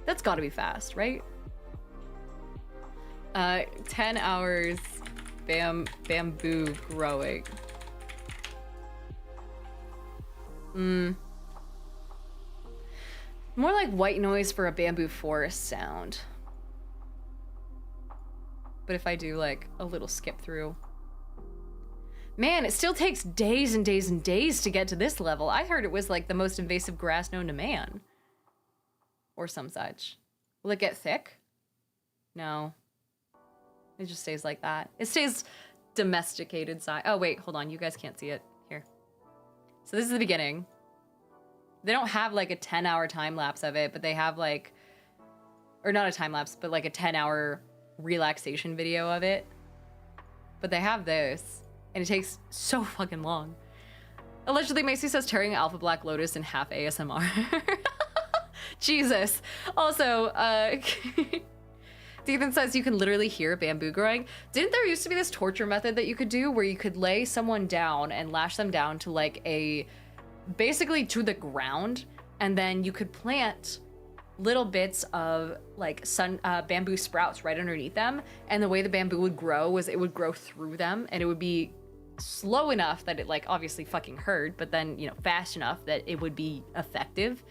That's gotta be fast, right? 10 hours bamboo growing. More like white noise for a bamboo forest sound. But if I do like a little skip through. Man, it still takes days and days and days to get to this level. I heard it was like the most invasive grass known to man. Or some such. Will it get thick? No. It just stays like that. It stays domesticated size. Oh wait, hold on, you guys can't see it. Here. So this is the beginning. They don't have like a 10-hour time lapse of it, but they have like, or not a time lapse, but like a 10-hour relaxation video of it. But they have this. And it takes so fucking long. Allegedly, Macy says tearing Alpha Black Lotus in half ASMR. Jesus. Also, Ethan says you can literally hear bamboo growing. Didn't there used to be this torture method that you could do where you could lay someone down and lash them down to like basically to the ground, and then you could plant little bits of like bamboo sprouts right underneath them, and the way the bamboo would grow was it would grow through them, and it would be slow enough that it like obviously fucking hurt, but then, you know, fast enough that it would be effective.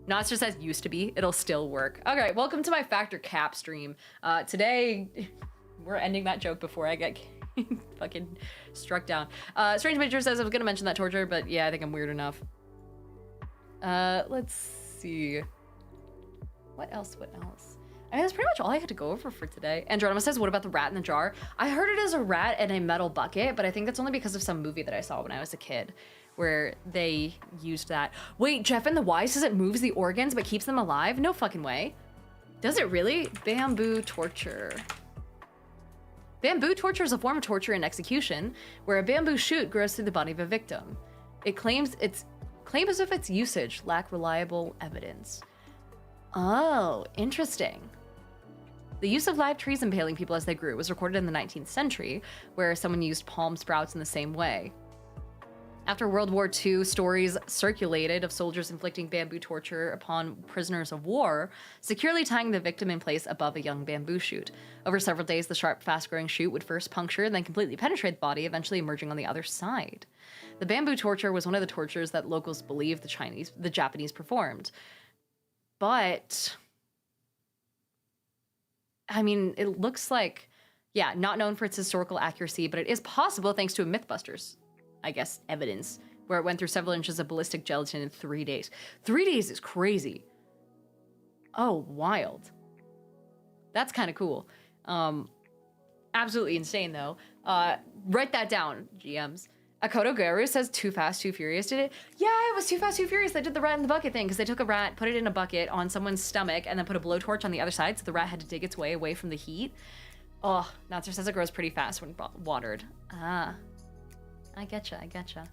Not just as used to be, it'll still work. Okay, welcome to my Factor Cap stream. Today, we're ending that joke before I get fucking struck down. Strange Major says I was gonna mention that torture, but yeah, I think I'm weird enough. Let's see. What else? I mean, that's pretty much all I had to go over for today. Andronymous says, what about the rat in the jar? I heard it as a rat in a metal bucket, but I think that's only because of some movie that I saw when I was a kid where they used that. Wait, Jeff and the Y says it moves the organs but keeps them alive? No fucking way. Does it really? Bamboo torture. Bamboo torture is a form of torture and execution where a bamboo shoot grows through the body of a victim. It claims of its usage lack reliable evidence. Oh, interesting. The use of live trees impaling people as they grew was recorded in the 19th century, where someone used palm sprouts in the same way. After World War II, stories circulated of soldiers inflicting bamboo torture upon prisoners of war, securely tying the victim in place above a young bamboo shoot. Over several days, the sharp, fast-growing shoot would first puncture and then completely penetrate the body, eventually emerging on the other side. The bamboo torture was one of the tortures that locals believed the Japanese performed. But, I mean, it looks like, yeah, not known for its historical accuracy, but it is possible thanks to a Mythbusters, I guess, evidence, where it went through several inches of ballistic gelatin in 3 days. 3 days is crazy. Oh, wild. That's kind of cool. Absolutely insane, though. Write that down, GMs. Akoto Garu says Too Fast, Too Furious did it. Yeah, it was Too Fast, Too Furious that did the rat in the bucket thing, because they took a rat, put it in a bucket on someone's stomach, and then put a blowtorch on the other side, so the rat had to dig its way away from the heat. Oh, Natser says it grows pretty fast when watered. Ah. I getcha.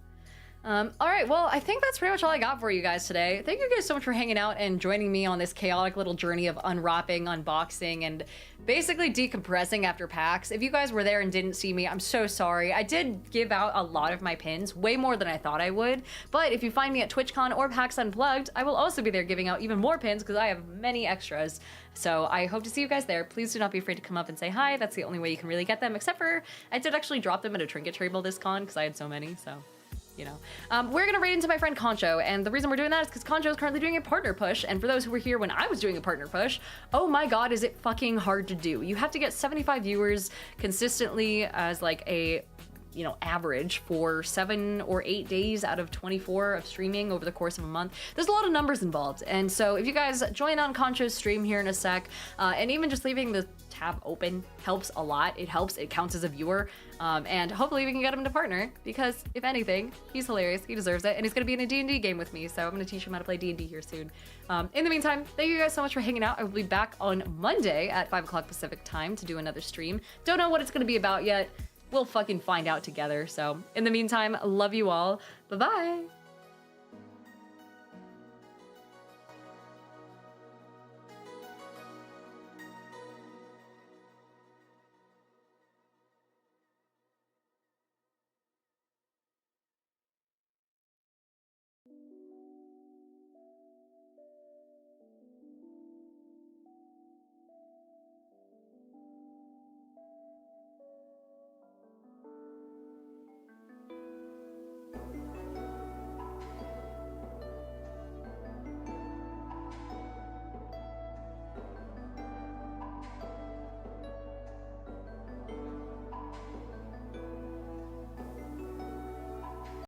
All right, well, I think that's pretty much all I got for you guys today. Thank you guys so much for hanging out and joining me on this chaotic little journey of unwrapping, unboxing, and basically decompressing after PAX. If you guys were there and didn't see me, I'm so sorry. I did give out a lot of my pins, way more than I thought I would. But if you find me at TwitchCon or PAX Unplugged, I will also be there giving out even more pins because I have many extras. So I hope to see you guys there. Please do not be afraid to come up and say hi. That's the only way you can really get them, except for I did actually drop them at a trinket table this con because I had so many, so... you know. We're gonna raid into my friend Concho, and the reason we're doing that is because Concho is currently doing a partner push, and for those who were here when I was doing a partner push, oh my god, is it fucking hard to do. You have to get 75 viewers consistently as like a, you know, average for 7 or 8 days out of 24 of streaming over the course of a month. There's a lot of numbers involved, and so if you guys join on Concho's stream here in a sec, and even just leaving the tab open helps a lot. It helps, it counts as a viewer, and hopefully we can get him to partner, because if anything, he's hilarious, he deserves it, and he's gonna be in a D&D game with me, so I'm gonna teach him how to play D&D here soon. In the meantime, thank you guys so much for hanging out. I will be back on Monday at 5 o'clock Pacific time to do another stream. Don't know what it's gonna be about yet. We'll fucking find out together. So in the meantime, love you all. Bye-bye.